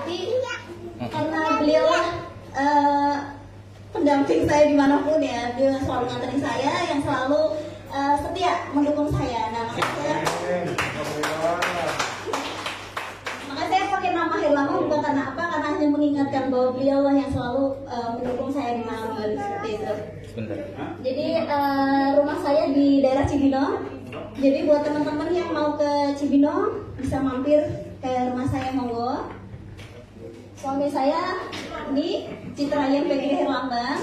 berarti karena beliau pendamping saya dimanapun ya, beliau yang selalu nganterin saya, yang selalu setia mendukung saya. Nah, makanya saya pakai nama Herlambang bukan karena apa, karena hanya mengingatkan bahwa beliau lah yang selalu mendukung saya dimanapun seperti itu. Jadi rumah saya di daerah Cibinong. Jadi buat teman-teman yang mau ke Cibinong bisa mampir ke rumah saya, monggo. Suami saya di Citrayam PGD Herlambang.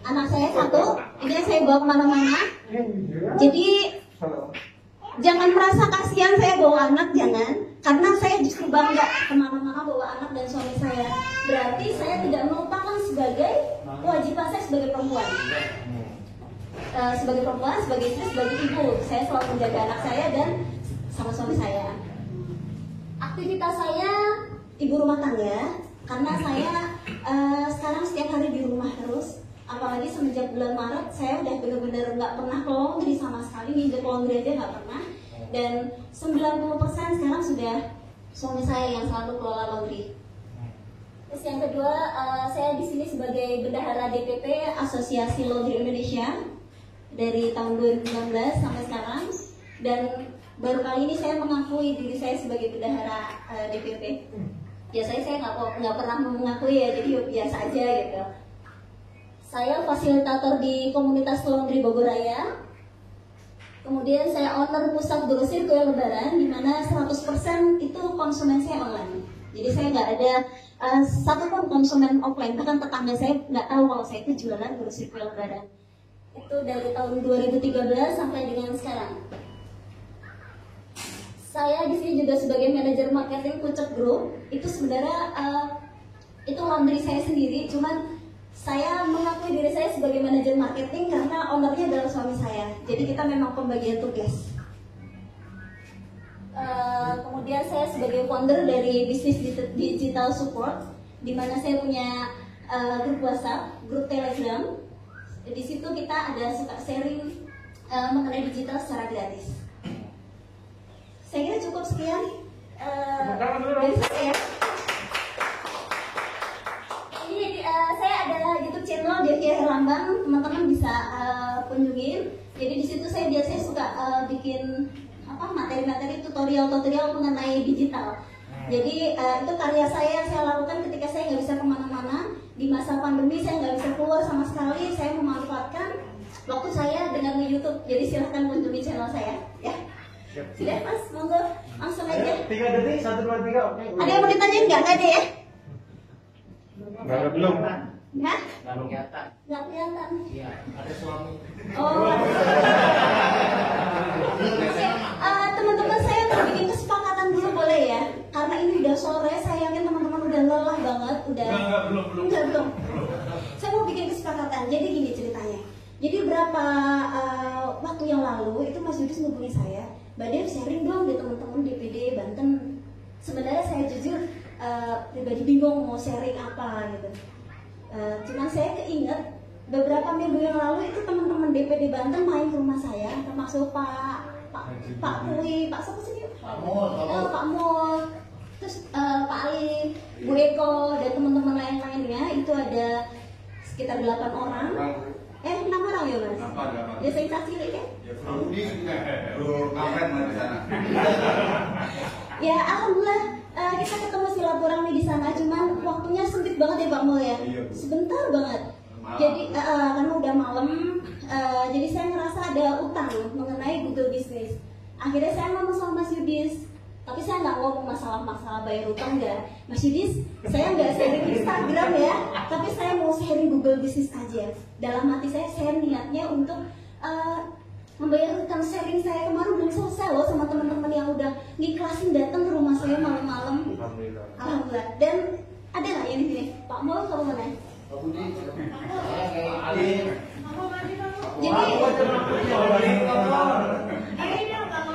Anak saya satu, ini saya bawa kemana-mana. Jadi jangan merasa kasihan saya bawa anak, jangan. Karena saya justru bangga kemana-mana bawa anak dan suami saya. Berarti saya tidak melupakan sebagai kewajiban saya sebagai perempuan. Sebagai perempuan, sebagai istri, sebagai ibu, saya selalu menjaga anak saya dan sama suami saya. Aktivitas saya ibu rumah tangga, karena saya sekarang setiap hari di rumah terus. Apalagi semenjak bulan Maret saya udah benar-benar nggak pernah ke laundry sama sekali, nginjek laundry aja nggak pernah. Dan 90% sekarang sudah suami saya yang selalu kelola laundry. Terus yang kedua, saya di sini sebagai bendahara DPP Asosiasi Laundry Indonesia dari tahun 2019 sampai sekarang, dan baru kali ini saya mengakui diri saya sebagai bendahara DPP. Biasanya saya nggak pernah mengakui ya, jadi biasa aja gitu. Saya fasilitator di komunitas laundry Bogor Raya. Kemudian saya owner pusat grosir kue lebaran, di mana 100% itu konsumen saya online. Jadi saya nggak ada satupun konsumen offline, bahkan tetangga saya nggak tahu kalau saya itu jualan grosir kue lebaran. Itu dari tahun 2013 sampai dengan sekarang. Saya di sini juga sebagai manajer marketing Pucet Group. Itu sebenarnya itu laundry saya sendiri, cuman saya mengakui diri saya sebagai manajer marketing karena ownernya adalah suami saya. Jadi kita memang pembagian tugas. Kemudian saya sebagai founder dari bisnis digital support, di mana saya punya grup WhatsApp, grup Telegram. Di situ kita ada suka sharing mengenai digital secara gratis. Saya kira cukup sekian dari saya. Ini saya ada YouTube channel Devia Herlambang, teman-teman bisa kunjungin. Jadi di situ saya biasanya suka bikin materi-materi tutorial mengenai digital. Jadi itu karya saya yang saya lakukan ketika saya nggak bisa kemana-mana. Di masa pandemi saya nggak bisa keluar sama sekali. Saya memanfaatkan waktu saya dengan YouTube. Jadi silahkan kunjungi channel saya, ya. Sudah Mas, monggo langsung aja. 3 detik, 1, 2, 3, oke. Ada yang mau ditanyain nggak deh ya? Belum. Hah? Nggak kelihatan. Nggak kelihatan. Iya, ada suami. Oh. Teman-teman saya mau bikin kesepakatan dulu boleh ya? Karena ini udah sore, saya yakin teman-teman udah lelah banget, belum. Saya mau bikin kesepakatan. Jadi gini ceritanya. Jadi berapa waktu yang lalu itu Mas Yudis ngubungin saya, Mbak Dev sharing dong di teman-teman DPD Banten. Sebenarnya saya jujur pribadi bingung mau sharing apa gitu. Cuman saya keinget beberapa minggu yang lalu itu teman-teman DPD Banten main ke rumah saya, termasuk Pak Pui, Pak siapa sih? Pak Mul, terus Pak Ali, Bu Eko dan teman-teman lain-lainnya. Itu ada sekitar 8 orang. 6 orang ya Mas? Ya saya cilik kan? Ya alhamdulillah kita ketemu silaturahmi di sana, cuman waktunya sempit banget ya Pak Mul ya, sebentar banget. Jadi karena udah malam, jadi saya ngerasa ada utang mengenai Google Business. Akhirnya saya ngomong sama Mas Yudis, tapi saya nggak ngomong masalah bayar utang enggak. Mas Yudis, saya nggak sharing Instagram ya, tapi saya mau sharing Google Business aja. Dalam hati saya niatnya untuk membayar utang sharing saya kemarin belum selesai loh sama teman-teman yang udah ngiklasin datang ke rumah saya malam-malam. Alhamdulillah. Dan ada nggak yang di sini? Pak Mul, kamu mana? Pak Budi.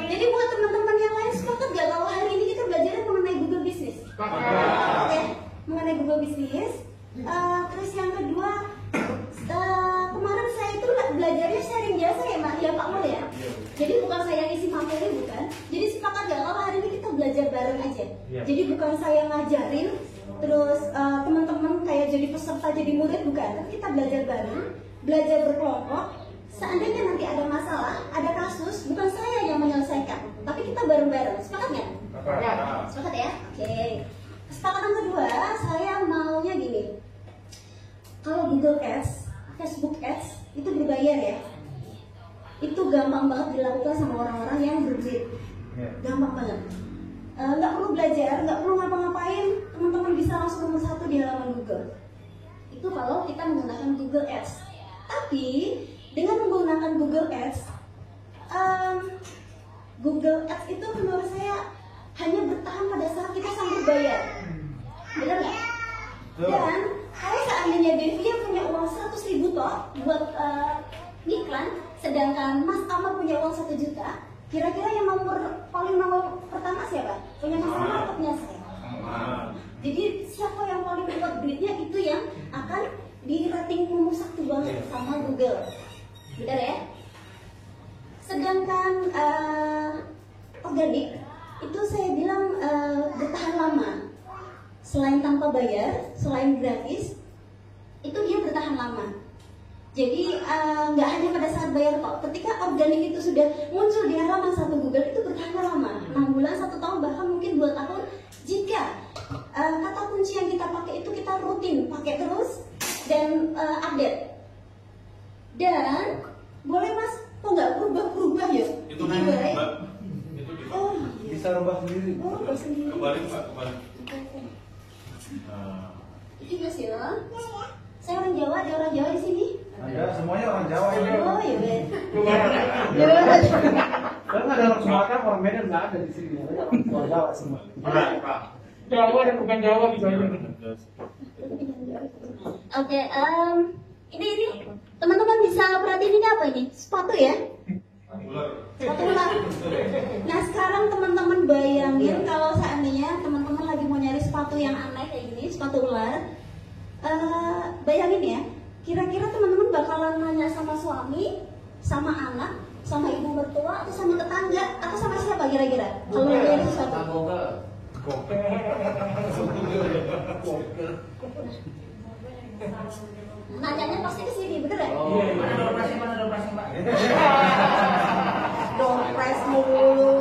Jadi buat teman-teman yang lain sepakat gak kalau hari ini kita belajar mengenai Google Business? Oke, mengenai Google Business. Terus yang kedua, kemarin saya itu belajarnya sharing jasa ya Pak Mul ya. Jadi bukan saya isi materi bukan. Jadi sepakat gak kalau hari ini kita belajar bareng aja. Iya. Jadi bukan saya ngajarin, terus teman-teman kayak jadi peserta jadi murid, bukan. Tapi kita belajar bareng, belajar berkelompok. Seandainya nanti ada masalah, ada kasus, bukan saya yang menyelesaikan, tapi kita bareng-bareng. Sepakat nggak? Sepakat ya? Oke. Kesepakatan kedua, saya maunya gini. Kalau Google Ads, Facebook Ads itu berbayar ya. Itu gampang banget dilakukan sama orang-orang yang berduit. Gampang banget. Nggak perlu belajar, nggak perlu ngapa-ngapain, teman-teman bisa langsung nomor 1 di halaman Google. Itu kalau kita menggunakan Google Ads. Tapi dengan menggunakan Google Ads, Google Ads itu menurut saya hanya bertahan pada saat kita sampai bayar. Benar nggak? Dan kalau seandainya Devia punya uang 100.000 toh buat iklan, sedangkan Mas Amar punya uang 1 juta, kira-kira yang paling nomor pertama siapa? Punya Mas Amar atau punya saya? Jadi siapa yang paling kuat duitnya itu yang akan di rating nomor 1 banget sama Google. Benar ya? Sedangkan organik itu saya bilang bertahan lama. Selain tanpa bayar, selain gratis, itu dia bertahan lama. Jadi nggak hanya pada saat bayar kok. Ketika organik itu sudah muncul di halaman 1 Google, itu bertahan lama. 6 bulan, 1 tahun, bahkan mungkin 2 tahun. Jika kata kunci yang kita pakai itu kita rutin pakai terus dan update. Dan boleh Mas, kok nggak berubah ya? Itu kan Mbak. Itu Oh iya. Bisa rubah sendiri. Oh, rubah sendiri. kebalik Pak, kebalik. Itu Mas ya? Saya orang Jawa, ada orang Jawa di sini. Ada semuanya orang Jawa ini. Oh iya Ben. Karena ada orang Sumatera, orang Medan nggak ada di sini. Orang Jawa semua. Pak. Jawa dan bukan Jawa bisa ini. Oke, ini teman-teman bisa perhatiin ini apa ini? Sepatu ya? Sepatu ular. Nah sekarang teman-teman bayangin kalau seandainya teman-teman lagi mau nyari sepatu yang aneh kayak gini, sepatu ular. Bayangin ya, kira-kira teman-teman bakalan nanya sama suami, sama anak, sama ibu mertua, atau sama tetangga, atau sama siapa kira-kira? Kalau nyari sesuatu. Nanyanya pasti ke sini, bener ya? Dompres mulu.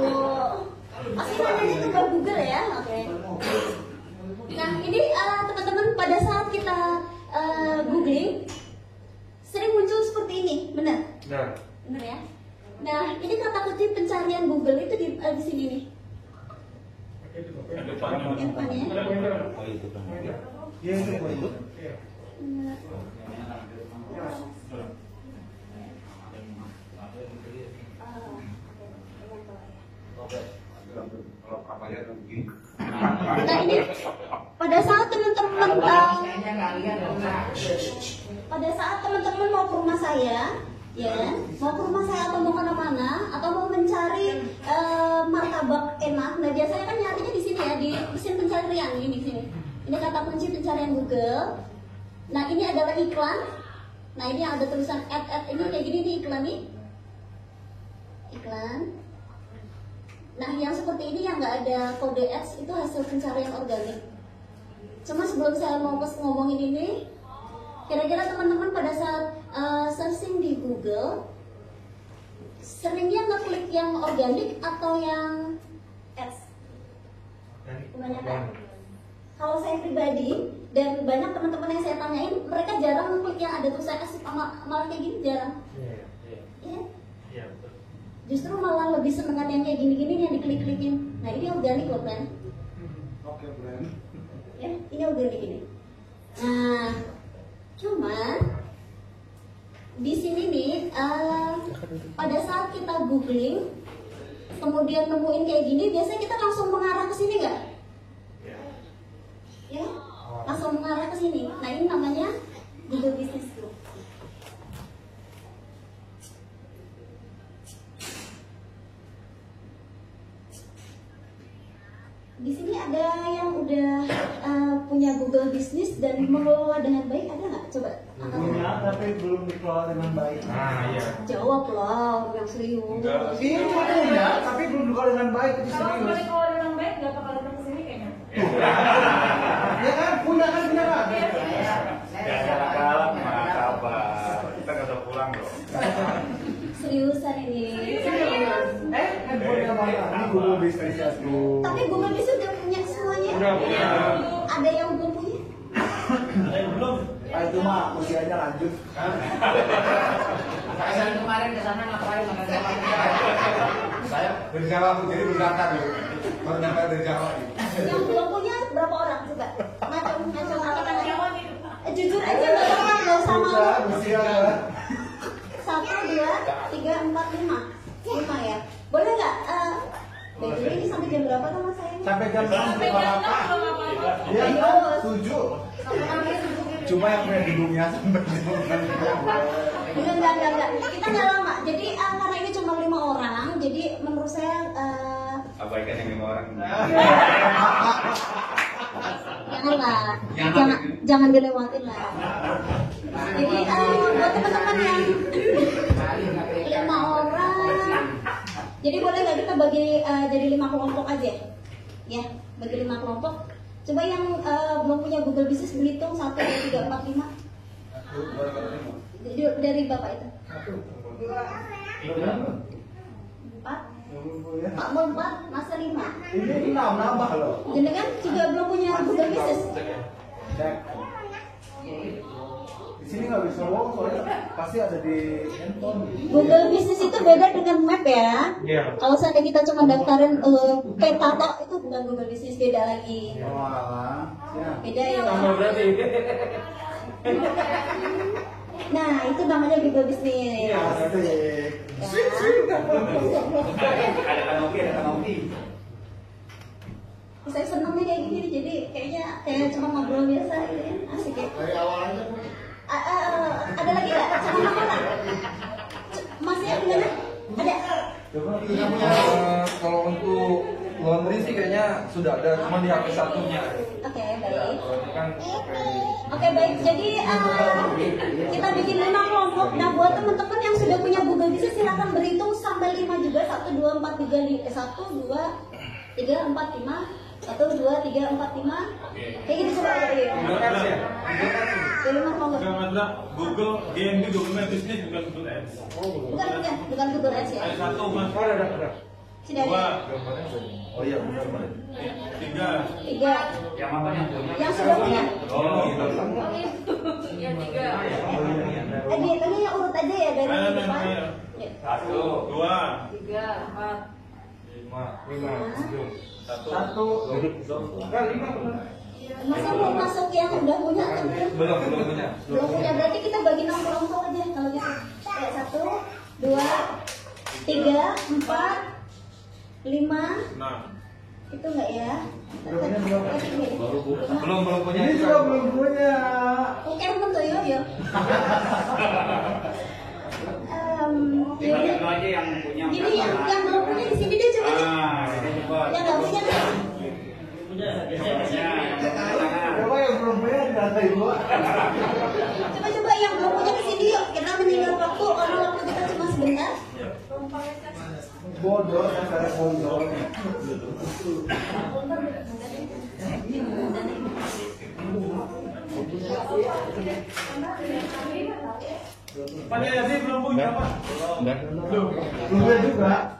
Pasti nanyanya ke Google ya, oke. Nah ini teman-teman pada saat kita googling sering muncul seperti ini, benar? Benar ya. Nah ini kata kunci pencarian Google itu di sini nih. Yang depannya. Iya itu itu. Nah ini pada saat teman-teman mau ke rumah saya, ya kan? Mau ke rumah saya atau mau kemana-mana atau mau mencari martabak enak, nah biasanya kan nyarinya di sini ya, di mesin pencarian ini di sini. Ini kata kunci pencarian Google. Nah ini adalah iklan. Nah ini ada tulisan ad ini kayak gini nih iklan nih. Iklan. Nah yang seperti ini yang nggak ada kode ads itu hasil pencarian organik. Cuma sebelum saya mau ngomongin ini, kira-kira teman-teman pada saat searching di Google seringnya ngeklik yang organik atau yang ads? Kebanyakan. Kalau saya pribadi dan banyak teman-teman yang saya tanyain, mereka jarang ngeklik yang ada tulisan ads, malah kayak gini jarang. Iya. Justru malah lebih senengan yang kayak gini-gini yang diklik-klikin. Nah ini organik loh kan? Oke, Bren. Ya, ini organik ini. Nah, cuman di sini nih, pada saat kita googling, kemudian nemuin kayak gini, biasanya kita langsung mengarah ke sini nggak? Ya, langsung mengarah ke sini. Nah ini namanya Google Business Group. Di sini ada yang udah punya Google Business dan mengelola dengan baik, ada nggak? Coba. Punya, tapi belum dikelola dengan baik. Iya. Jawab lah, yang serius. Ini punya, tapi belum dikelola dengan baik. Itu Kalau serius. dikelola dengan baik berapa kali kesini kayaknya. Ya kan, punya kan. Jangan kalah mah kabar. Kita nggak usah pulang loh. Seriusan ini. Handphonenya mana? Ini Google Business aku. Tapi Google Business udah punya semuanya. Udah punya. Ada yang belum punya? Ada yang belum? Itu mah usianya lanjut. Saya kemarin ke sana ngapain makan sama Saya dari Jawa, aku jadi berangkat dulu. Baru nyampe dari Jawa. Yang belum punya berapa orang coba? Macam Angkatan Jawa nih. jujur aja nggak usah mau. Usia 1, 2, 3, 4, 5 ya. Boleh nggak? Jadi ini sampai jam berapa tuh mas saya? sampai jam 6 Sampai jam 6 belum apa-apa. Iya, 7. Cuma yang punya gedungnya sampai Enggak. Kita nggak lama. Jadi karena ini cuma 5 orang, jadi menurut saya Abaikan yang 5 orang. janganlah, jangan dilewatin lah. Jadi buat teman-teman yang 5 orang, jadi boleh nggak kita bagi jadi 5 kelompok aja, ya, bagi 5 kelompok. Coba yang belum punya Google Business berhitung 1, 2, 3, 4, 5. Dari bapak itu. 4. Pak mau 4, masa 5. Ini 6 nambah loh. Jenengan juga belum punya Google Business. Cek. Di sini nggak bisa ngomong soalnya pasti ada di handphone. Google Business itu beda dengan Map ya. Iya. Kalau seandainya kita cuma daftarin peta tok itu bukan Google Business, beda lagi. Walah. Ya. Beda ya. Sama berarti. Nah, itu namanya Google Business. Asik. Ada kanopi. Saya senangnya kayak gini, jadi kayaknya kayak cuma ngobrol biasa gitu ya. Asik ya. dari awal aja. Ada lagi nggak? Cuma makan? Masih ada gimana? Ada? Kalau untuk laundry sih kayaknya sudah ada, cuma di HP satunya. Oke, baik. Kalau ini kan Oke, baik. Jadi kita bikin 5 kelompok. Nah, buat teman-teman yang sudah punya Google Business silakan berhitung sampai 5 juga. 1, 2, 4, 3, 1, 2, 3, 4, 5. 1, 2, 3, 4, 5. Kayak gitu coba ya. Google Ads ya? Dari 5 kelompok. Enggak, Google GMB, Google Business, bukan Google Ads. Bukan Google Ads ya. Ada 1, Mas. ada. Sudah 2, ada. Oh iya, benar. 3. 3. Yang apa yang punya? Yang sudah punya. Oh, gitu. Ya 3. Dihitungnya ya urut aja ya dari Ayo, depan. ayo. Ya. 1, 2, 3, 4. 5. 1. Kan 5 benar. Masa mau masuk yang udah punya atau belum? Belum punya. Belum punya, berarti kita bagi 6 kelompok aja kalau gitu. Ya, 1, 2, 3, 4, 5. Nah. Itu enggak ya? Belum punya. Ini juga belum punya. Oke, tuh yo. Itu aja yang punya. Jadi yang belum punya di sini dia coba deh. Ini coba. Yang nggak punya deh. Coba yang belum punya data ibu. Coba yang belum punya ke sini yuk. Kita menyingkat waktu karena waktu kita cuma sebentar. Bodoh, saya bodoh. Pak Yazi belum punya, Pak? Belum punya juga.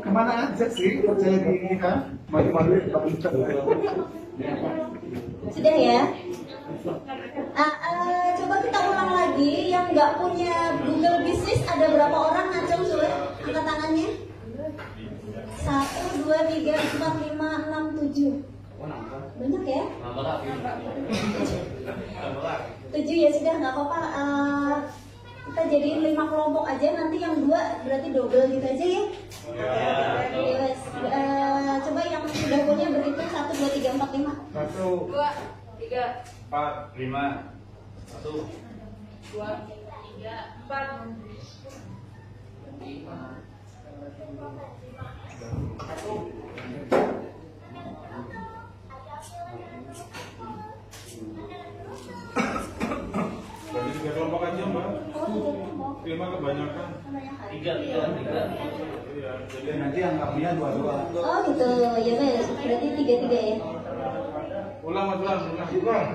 Kemana aja sih? Percaya diri kan? Malu-malu. Sudah ya. Coba kita ulang lagi. Yang nggak punya Google Business ada berapa orang? Ngacung coba angkat tangannya. 1, 2, 3, 4, 5, 6, 7. Banyak ya? 7 ya sudah nggak apa-apa. Kita jadiin 5 kelompok aja. Nanti yang 2 berarti double gitu aja ya. Yes. Coba yang sudah punya berhitung 1, 2, 3, 4, 5. 1, 2, 3, 4, 5, 1. 2, 3, 4. Berarti 3 kelompok aja, Mbak. Oh, 3 kelompok. Lima kebanyakan. Tiga. Iya, jadi nanti angkanya dua-dua. Oh gitu, ya guys, berarti 3-3 ya. Ulang.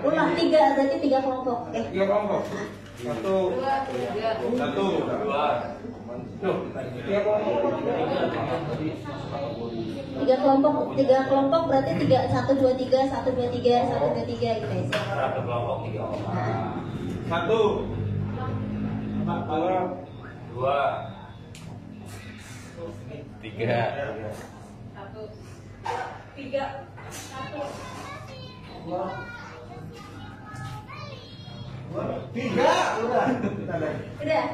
Ulang 3, berarti 3 kelompok. Oke. Tiga kelompok. Satu. Dua. Tuh, tiga kelompok. 3 kelompok berarti 1, 2, 3, 1, 2, 3, 1, 2, 3 gitu guys. Satu kelompok 3 orang. Satu. Dua. Tiga. 1, 3, 1. Tiga, udah. Udah.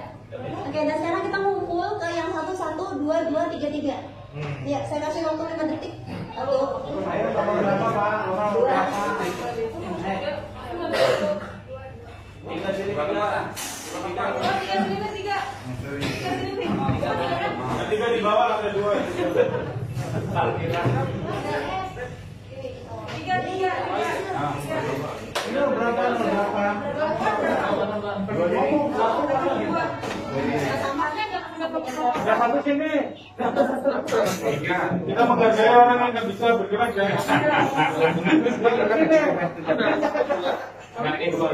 Oke, dan sekarang kita ngumpul ke yang 1, 1, 2, 2, 3, 3. Ya, saya kasih waktu 5 detik. 1, Ayo nomor berapa, Pak? Nomor berapa? Tiga di bawah ada dua. Ini berapa? Ya satu sini. Kita menghargai orang yang nggak bisa bergerak ya. Nah, ini dua.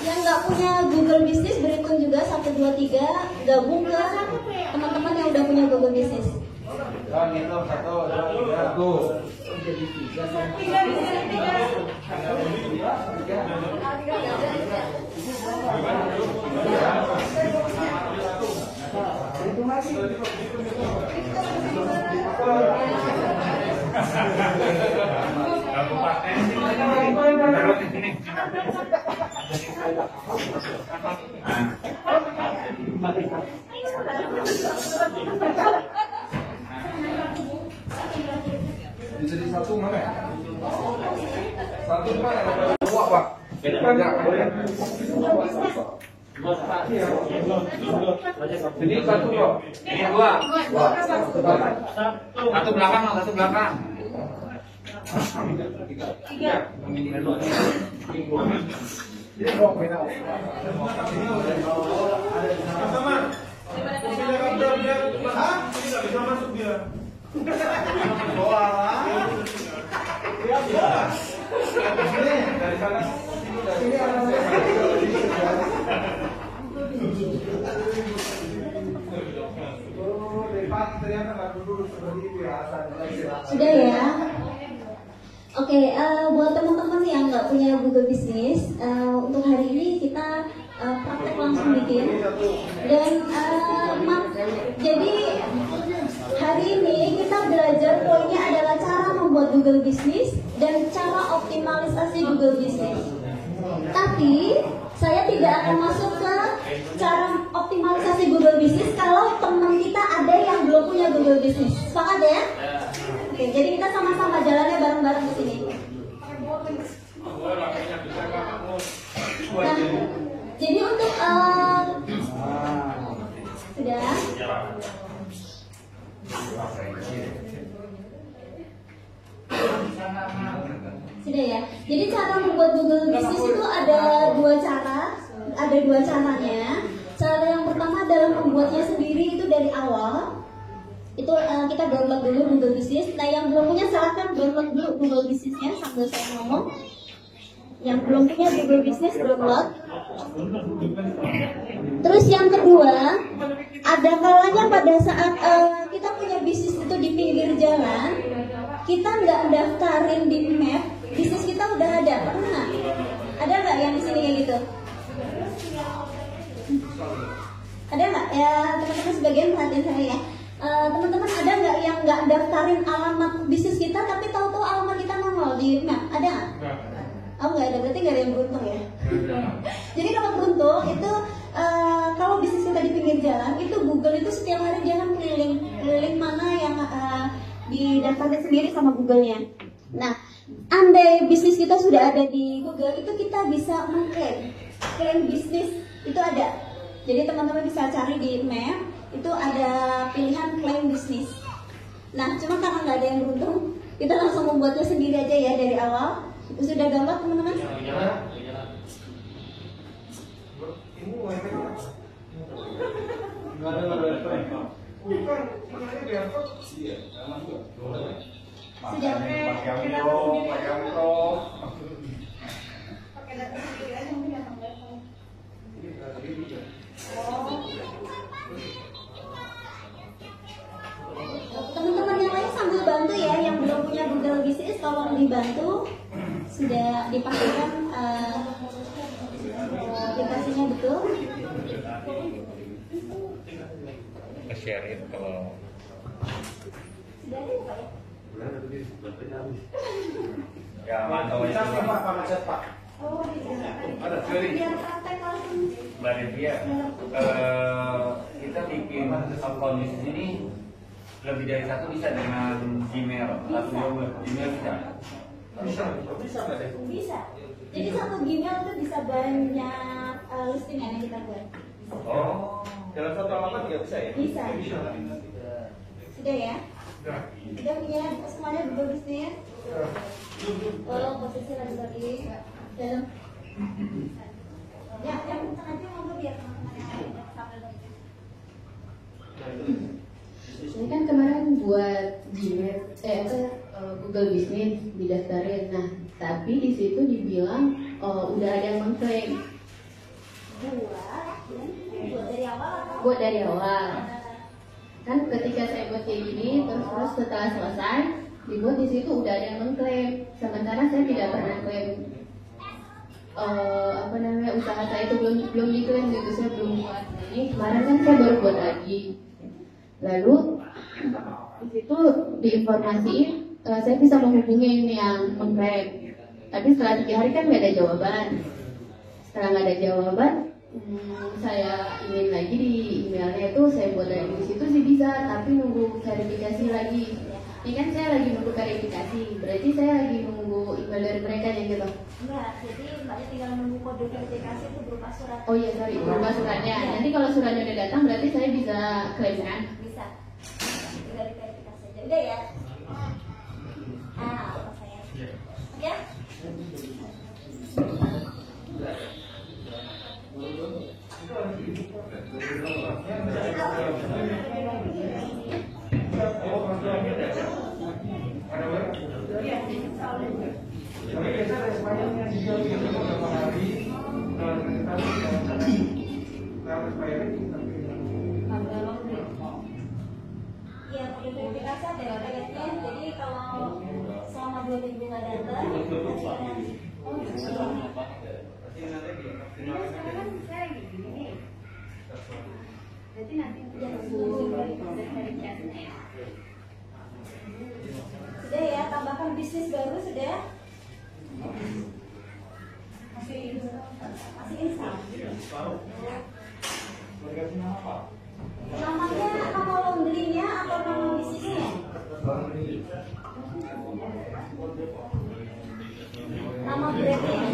yang nggak punya Google Business berhitung juga 1, 2, 3, gabung ke teman-teman yang udah punya Google Business. Ngitung 1, 2, 3. Jadi satu mana ya? Satu mana? Dua, Pak. Enggak boleh. Ini satu kok. Ini 2. Satu belakang. Teman-teman. Tidak bisa masuk dia. Dari sana. Sudah ya? Oke, buat teman-teman yang nggak punya Google Business, untuk hari ini kita praktek langsung bikin. Dan jadi hari ini kita belajar poinnya adalah cara membuat Google Business dan cara optimalisasi Google Business. Tapi saya tidak akan masuk ke cara optimalisasi Google Business kalau teman kita ada yang belum punya Google Business. Sepakat ya? Oke, jadi kita sama-sama jalannya bareng-bareng di sini. Nah, jadi untuk sudah. Sudah ya. Jadi cara membuat Google Business itu ada dua caranya. Cara yang pertama adalah membuatnya sendiri itu dari awal. Itu kita download dulu Google Business. Nah, yang belum punya silahkan download dulu Google Business-nya sambil saya ngomong. Yang belum punya Google Business download. Terus yang kedua, ada kalanya pada saat kita punya bisnis itu di pinggir jalan, kita nggak daftarin di map, bisnis kita udah ada, pernah nggak? Ada nggak yang di sini kayak gitu? Ada nggak? Ya teman-teman sebagian perhatian saya ya. Teman-teman ada nggak yang nggak daftarin alamat bisnis kita tapi tahu-tahu alamat kita nongol di map? Ada nggak? Oh nggak ada, berarti nggak ada yang beruntung ya. Jadi kalau beruntung itu kalau bisnis kita di pinggir jalan itu Google itu setiap hari dia akan keliling mana yang didaftarkan sendiri sama Google-nya. Nah, andai bisnis kita sudah ada di Google itu kita bisa klaim bisnis itu ada. Jadi teman-teman bisa cari di map itu ada pilihan klaim bisnis. Nah, cuma karena nggak ada yang beruntung, Kita langsung membuatnya sendiri aja ya dari awal. Sudah gambar teman-teman? Sudah. Pakai mikro. Pakai data sendiri aja mungkin yang tambah. Teman-teman yang lain sambil bantu ya, yang belum punya Google Business tolong dibantu. Sudah dipastikan aplikasinya betul. Nge-share itu kalau Sudah ada Pak ya? ya mantap Bisa sih Pak, Pak Macet Pak. Oh, bisa. Ada sekali. Biar praktek langsung. Mbak Devia, kita bikin akun bisnis ini lebih dari satu bisa dengan Gmail atau Gmail bisa. Bisa Mbak Dev. Bisa. Jadi satu Gmail itu bisa banyak listingan yang kita buat. Oh, Dalam satu alamat nggak bisa ya? Bisa. Sudah ya? Sudah punya semuanya Google Business? Oh, posisi lagi dalam. Ya, yang kencang aja mau biar teman-teman yang lain sambil lagi. Saya kan kemarin buat Gmail, Google Business didaftarin. Nah, tapi di situ dibilang udah ada yang mengklaim. Buat dari awal atau? Buat dari awal. Kan ketika saya buat kayak gini, terus setelah selesai dibuat di situ udah ada yang mengklaim. Sementara saya tidak pernah klaim usaha saya itu belum diklaim gitu, saya belum buat. Nah, ini kemarin kan saya baru buat lagi. Lalu di situ diinformasiin saya bisa menghubungi yang mengklaim. Tapi setelah 3 hari kan nggak ada jawaban. Setelah nggak ada jawaban, saya ingin lagi di emailnya itu saya buat lagi di situ sih bisa, tapi nunggu verifikasi lagi. Ini kan saya lagi nunggu verifikasi, berarti saya lagi nunggu email dari mereka yang gitu. Enggak, jadi mbaknya tinggal menunggu kode verifikasi itu berupa surat. Oh iya, sorry, berupa suratnya. Nanti kalau suratnya udah datang, berarti saya bisa klaim kan? Bisa. Tinggal diverifikasi aja. Udah ya? Apa saya? Ya? Iya, kode verifikasi ada kayaknya. Jadi kalau selama 2 minggu nggak datang, oh, Berarti nanti sudah ya, tambahkan bisnis baru sudah. Masih instan. Namanya nama laundry-nya atau nama bisnisnya? Nama brandnya.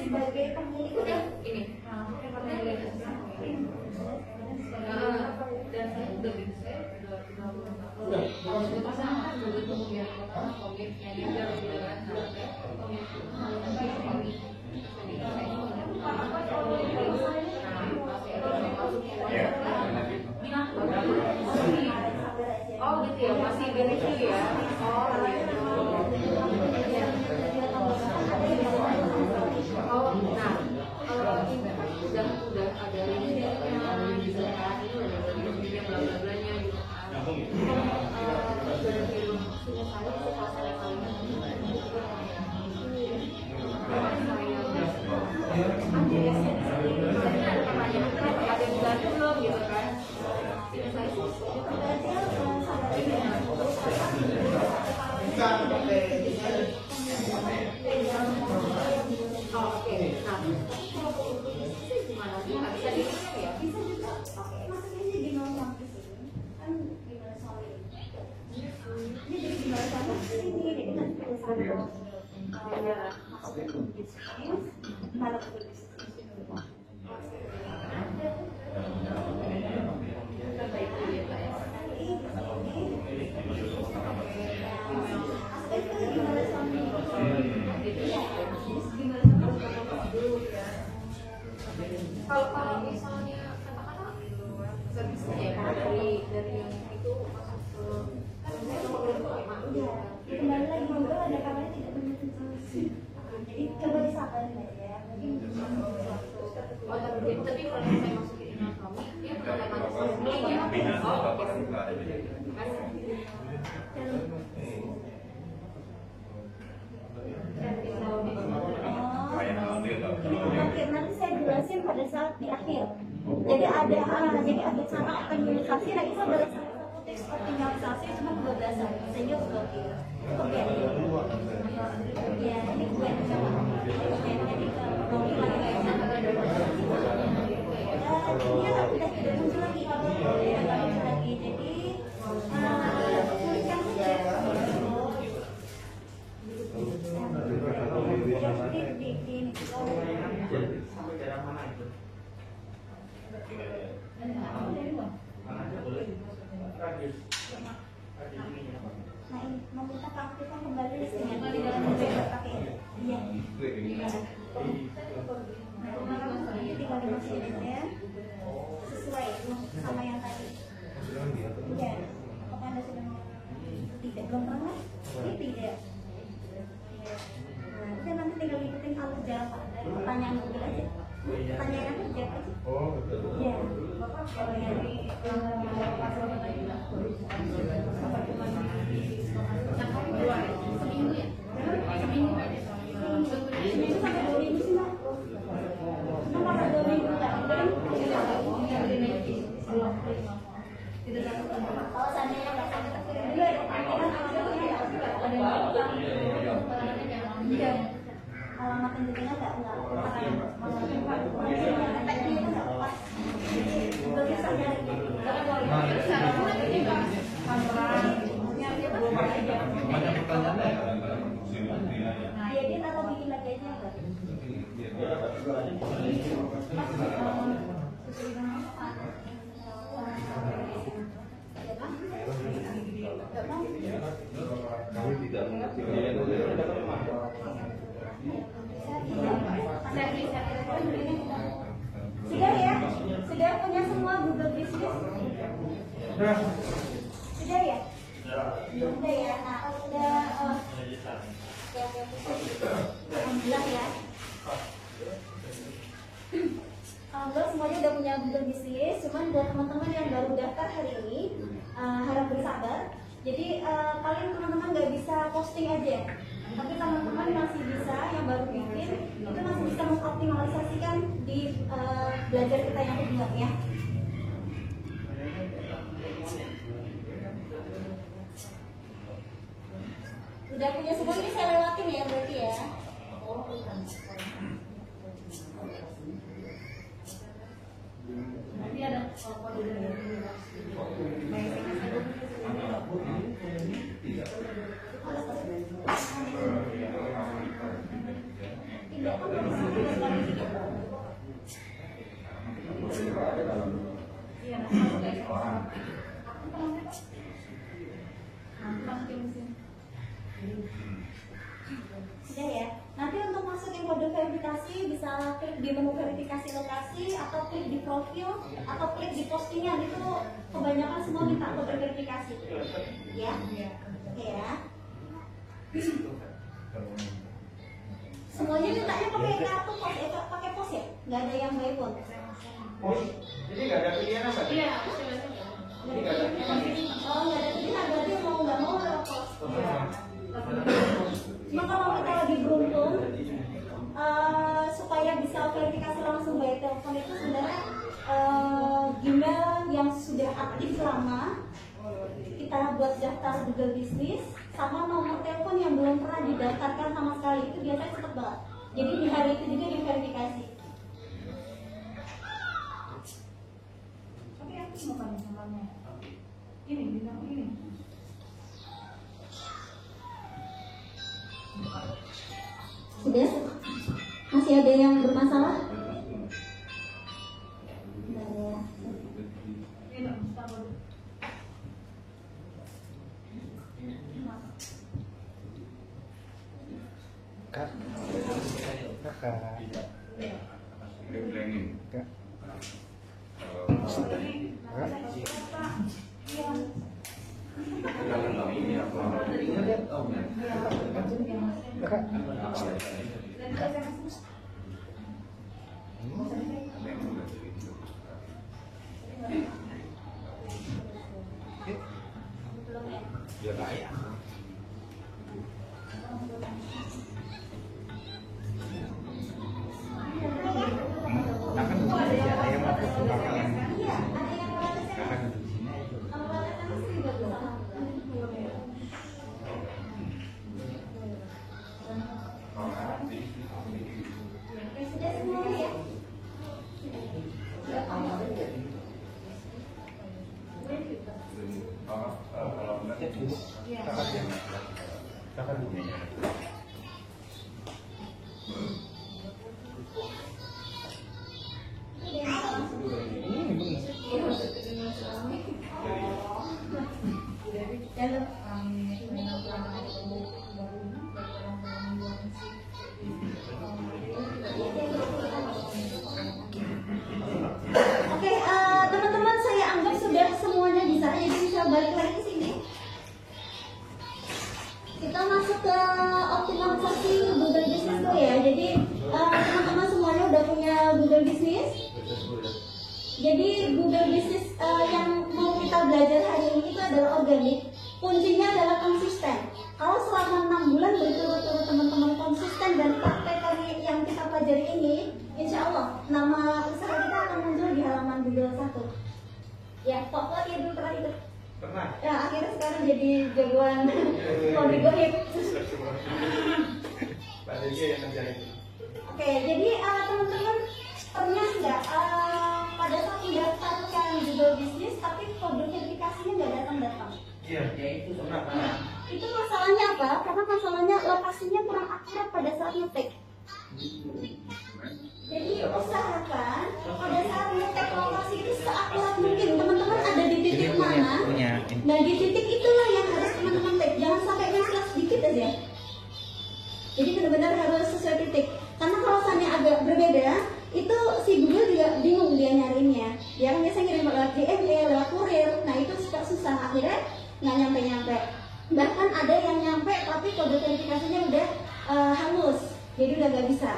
sebagai pemilik udah ini. Dan saya udah pasang begitu biar komiknya dia oh gitu ya, masih begitu ya. Oh oh, nah udah ada ini bisa ini bla bla blanya gitu kalau misalnya katakanlah servisnya dari yang itu masuk ke kan saya kembali lagi ngobrol ada kabarnya tidak menutup jadi coba disabarin aja mungkin tapi kalau saya masukin anatomi dia menggunakan ya Oke, nanti saya jelasin pada saat di akhir. Jadi ada akhir sana optimalisasi, nah itu adalah satu teks optimalisasi cuma kebablasan, sehingga berblokir. Cukup ya? Ya, ini gue yang coba. Jadi blokir lagi ya. Ini akan tidak muncul lagi. Jadi pulihkan saja. Nah ini meminta keaktifan kembali listriknya di dalam mobil pakai iya. Jadi tinggal dimasukin ya sesuai sama yang tadi. Iya. Apakah Anda sudah tidak belum pernah? Ini tidak. Nah, udah nanti tinggal ikutin alur jawaban dari pertanyaan mobil aja. Pertanyaan apa jawab aja. Oh, betul. Iya. Kalau yang di seminggu ya? Seminggu sampai 2 minggu sih, Mbak. Cuma kalau 2 minggu kan? Kalau seandainya nggak sampai terkirim dulu ya, iya. Alamat penjadinya nggak banyak pertanyaannya ya. jadi atau bikin lagi aja nggak? Kami tidak mengerti. Sudah ya? Sudah punya semua Google Business? Sudah ya? Sudah ya? Nah, udah alhamdulillah ya. Alhamdulillah semuanya udah punya Google Business. Cuman buat teman-teman yang baru daftar hari ini, harap bersabar. Jadi kalian teman-teman nggak bisa posting aja. Tapi teman-teman masih bisa, yang baru bikin itu masih bisa mengoptimalisasikan di belajar kita yang kedua ya. Udah punya semua, ini saya lewatin ya berarti ya. Nanti ada kode dari Sudah ya. Nanti untuk masukin kode verifikasi bisa klik di menu verifikasi lokasi atau klik di profil atau klik di postingan, itu kebanyakan semua minta kode verifikasi. Ya. Oke ya. Semuanya mintanya pakai kartu pos, pakai pos ya? Nggak ada yang by phone. Oh, jadi nggak ada pilihan apa? Iya. Jadi nggak ada pilihan. Oh, nggak ada pilihan, berarti mau nggak mau lewat pos. Cuma kalau kita lagi beruntung, supaya bisa verifikasi langsung by telepon itu sebenarnya Gmail yang sudah aktif lama kita buat daftar Google Business, sama nomor telepon yang belum pernah didaftarkan sama sekali itu biasanya cepet banget. Jadi di hari itu juga diverifikasi. Tapi aku mau tanya samanya. Ini bilang ini. Sudah? Masih ada yang bermasalah? Nggak ada ya. Ini Mustafa. Kak. Kakak. Replanning. Kak. Ya kaya. Akan ada yang mau ke bakalan. Iya, ada yang lewat Akan di sini. Sudah semua ya? Kakak dulu. Oke, teman-teman, saya anggap sudah semuanya bisa, jadi bisa balik lagi ke sini. Kita masuk ke optimalisasi Google Business dulu ya. Jadi teman-teman semuanya udah punya Google Business. Jadi Google Business yang mau kita belajar hari ini itu adalah organik. Kuncinya adalah konsisten. Kalau selama 6 bulan berturut-turut teman-teman konsisten dan praktek tadi yang kita pelajari ini, insya Allah nama usaha kita akan muncul di halaman Google 1. Ya, Pak ya dulu pernah ikut. Pernah. Ya, akhirnya sekarang jadi jagoan Polygonip. Pak Deji yang ngajarin. Oke, jadi teman-teman pernah nggak pada saat mendaftarkan Google Business tapi kode verifikasinya nggak datang-datang? Iya, Ya itu pernah. Itu masalahnya apa? Karena masalahnya lokasinya kurang akurat pada saat ngetik. Jadi usahakan pada saat ngetik lokasi itu seakurat mungkin. Teman-teman ada di titik mana? Nah, di titik itulah yang harus teman-teman tik. Jangan sampai nge-slash sedikit aja. Jadi benar-benar harus sesuai titik. Karena kalau misalnya agak berbeda, itu si Google juga bingung dia nyariinnya. Dia kan biasanya ngirim lewat DM, lewat kurir. Nah, itu suka susah. Akhirnya nggak nyampe-nyampe. Bahkan ada yang nyampe tapi kode verifikasinya udah hangus. Jadi udah nggak bisa.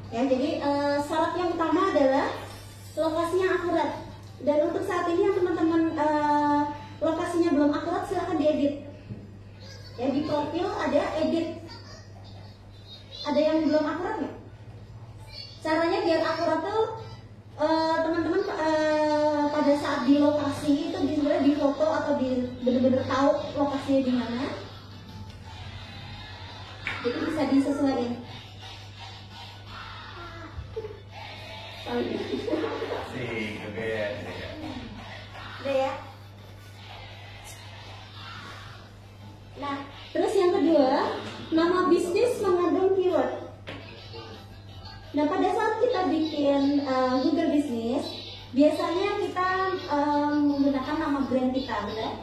Ya, jadi syarat yang utama adalah lokasinya akurat. Dan untuk saat ini yang teman-teman lokasinya belum akurat, silahkan diedit. Ya, di profil ada edit. Ada yang belum akurat nggak? Caranya biar akurat tuh teman-teman pada saat di lokasi itu sebenarnya di foto atau di bener-bener tahu lokasinya di mana. Jadi bisa disesuaikan. Sih, gede. Udah ya. Nah, terus yang kedua, nama bisnis mengandung keyword. Nah, pada saat kita bikin Google Business, biasanya kita menggunakan nama brand kita, benar?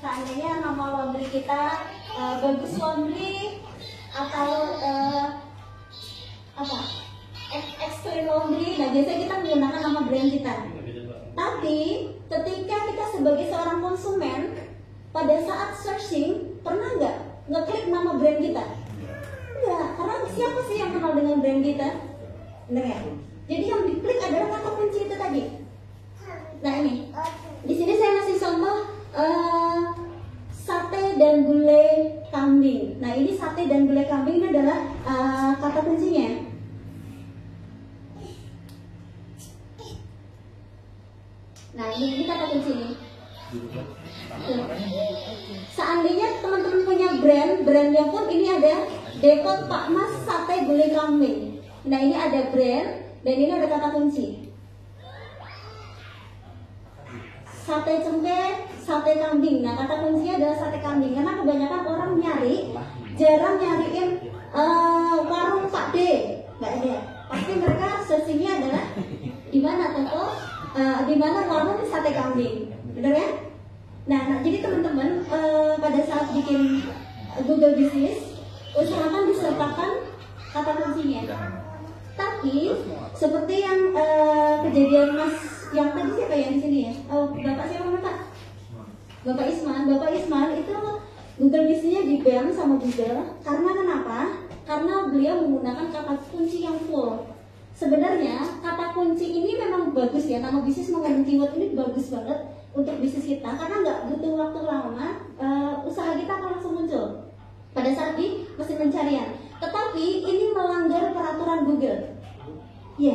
Seandainya nama laundry kita Bagus Laundry atau Extreme Laundry, nah biasanya kita menggunakan nama brand kita. Tapi ketika kita sebagai seorang konsumen, pada saat searching, pernah nggak ngeklik nama brand kita? Enggak, karena siapa sih yang kenal dengan brand kita? Bener ya? Jadi yang diklik adalah kata kunci itu tadi. Nah ini, di sini saya ngasih contoh sate dan gulai kambing. Nah ini sate dan gulai kambing ini adalah kata kuncinya. Nah ini kata kunci ini. Seandainya teman-teman punya brandnya pun ini ada Depot Pak Mas Sate Gulai Kambing. Nah ini ada brand dan ini ada kata kunci. Sate cempe, sate kambing. Nah kata kuncinya adalah sate kambing karena kebanyakan orang jarang nyariin warung Pak D, nggak ada. Pasti mereka searchingnya adalah di mana toko, di mana warung sate kambing, benar ya? Nah jadi teman-teman pada saat bikin Google Business usahakan disertakan kata kuncinya. Tapi seperti yang kejadian Mas yang tadi siapa yang di sini ya? Oh, Bapak siapa namanya Pak? Bapak Isman itu Google Business-nya di-ban sama Google karena kenapa? Karena beliau menggunakan kata kunci yang full. Sebenarnya kata kunci ini memang bagus ya, nama bisnis mengandung keyword ini bagus banget untuk bisnis kita karena nggak butuh waktu lama, usaha kita akan langsung muncul pada saat di mesin pencarian. Tetapi ini melanggar peraturan Google. Ya,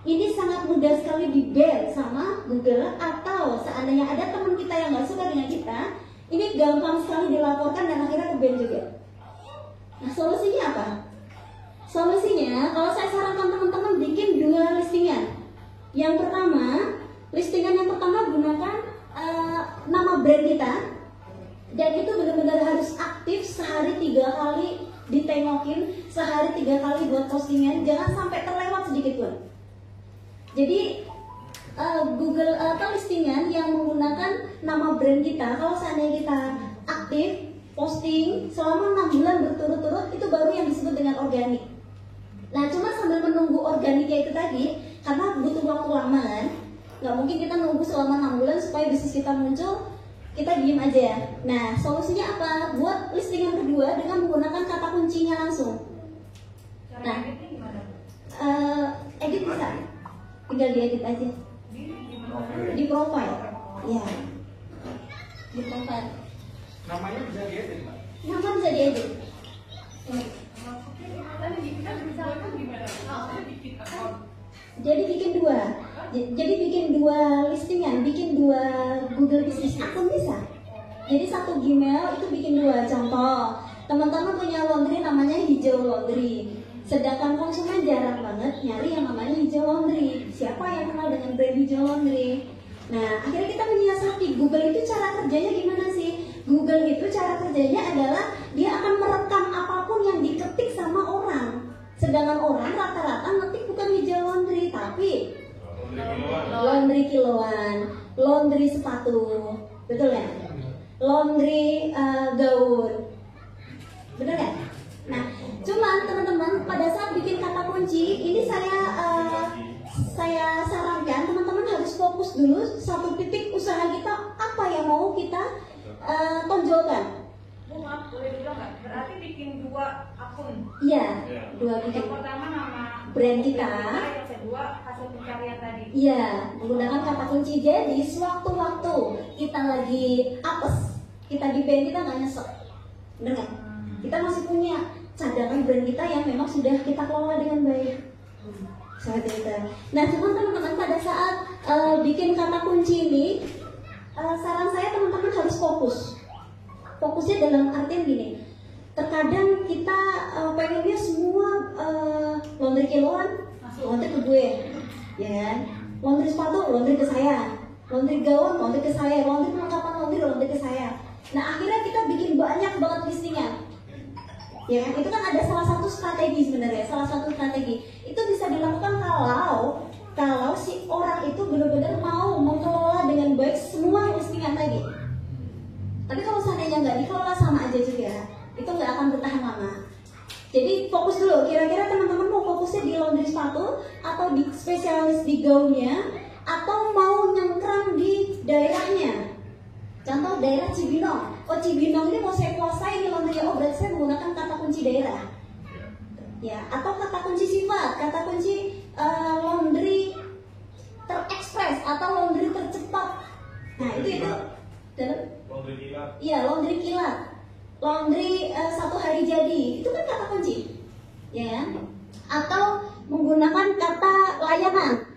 ini sangat mudah sekali di-ban sama Google atau seandainya ada teman kita yang nggak suka dengan kita, ini gampang sekali dilaporkan dan akhirnya ke-ban juga. Nah, solusinya apa? Solusinya, kalau saya sarankan teman-teman bikin 2 listingan. Yang pertama, listingan yang pertama gunakan nama brand kita dan itu benar-benar harus aktif sehari 3 kali ditengokin, sehari 3 kali buat postingan, jangan sampai terlewat sedikit pun. Jadi Google atau listingan yang menggunakan nama brand kita, kalau seandainya kita aktif posting selama 6 bulan berturut-turut, itu baru yang disebut dengan organik. Nah cuma sambil menunggu organiknya itu tadi, karena butuh waktu lama kan, nggak mungkin kita nunggu selama 6 bulan supaya bisnis kita muncul, kita diem aja. Nah solusinya apa? Buat listingan kedua dengan menggunakan kata kuncinya langsung. Nah edit bisa, tinggal diedit aja di profile, ya di profile. Namanya bisa diedit, Mbak? Nama bisa diedit. Jadi bikin 2. Jadi bikin 2 listingan, bikin 2 Google Business akun bisa. Jadi 1 Gmail itu bikin 2. Contoh, teman-teman punya laundry namanya Hijau Laundry. Sedangkan konsumen jarang banget nyari yang namanya Hijau Laundry. Siapa yang kenal dengan brand Hijau Laundry? Nah, akhirnya kita menyiasati. Google itu cara kerjanya gimana sih? Google itu cara kerjanya adalah dia akan merekam apapun yang diketik sama orang. Sedangkan orang rata-rata ngetik bukan Hijau Laundry, tapi laundry kiloan, laundry sepatu, betul ya? Laundry gaun, betul ya? Nah, cuman teman-teman pada saat bikin kata kunci ini saya sarankan teman-teman harus fokus dulu 1 titik usaha kita apa yang mau kita tonjolkan. Bu, maaf, boleh bilang nggak? Berarti bikin 2 akun. Iya, 2 bikin. Yang pertama nama brand kita. Yang kedua hasil pencarian tadi. Iya, menggunakan kata kunci. Jadi sewaktu-waktu kita lagi apes, kita di band kita nggak nyesek, bener nggak? Kita masih punya cadangan brand kita yang memang sudah kita kelola dengan baik. Seperti itu. Nah, cuman teman-teman pada saat bikin kata kunci ini, saran saya teman-teman harus fokus. Fokusnya dalam artian gini, terkadang kita pengennya semua laundry kiloan, laundry ke gue, ya kan? Laundry sepatu, laundry ke saya, laundry gaun, laundry ke saya, laundry perlengkapan laundry ke saya. Nah akhirnya kita bikin banyak banget listingan. Ya kan? Itu kan ada salah satu strategi sebenarnya, salah satu strategi. Itu bisa dilakukan kalau si orang itu benar-benar mau mengelola dengan baik semua listingan tadi. Tapi kalau seandainya nggak dikelola sama aja juga, itu nggak akan bertahan lama. Jadi fokus dulu, kira-kira teman-teman mau fokusnya di laundry sepatu atau di spesialis di gaunnya, atau mau nyengkram di daerahnya. Contoh daerah Cibinong. Oh Cibinong ini mau saya kuasai di laundry, oh berarti saya menggunakan kata kunci daerah. Ya, atau kata kunci sifat, kata kunci laundry terekspres atau laundry tercepat. Nah itu Laundry kilat. iya laundry kilat, laundry 1 hari jadi, itu kan kata kunci, ya kan? Atau menggunakan kata layanan,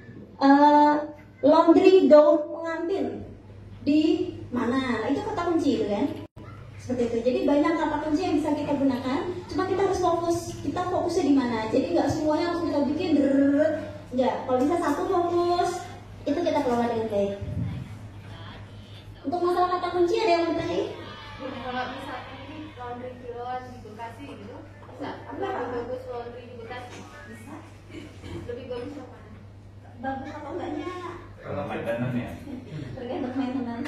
laundry gaun pengantin di mana, itu kata kunci itu kan? Seperti itu. Jadi banyak kata kunci yang bisa kita gunakan, cuma kita harus fokus, kita fokusnya di mana. Jadi nggak semuanya langsung kita bikin, nggak. Kalau bisa satu fokus, itu kita kelola dengan baik. Untuk masalah kata kunci ada yang mau bertanya? Kalau misalkan ini laundry kiloan di Bekasi gitu, bisa? Apa lebih bagus laundry di Bekasi? Bisa. Lebih bagus yang mana? Bagus atau enggaknya? Kalau maintenance ya. Tergantung maintenance.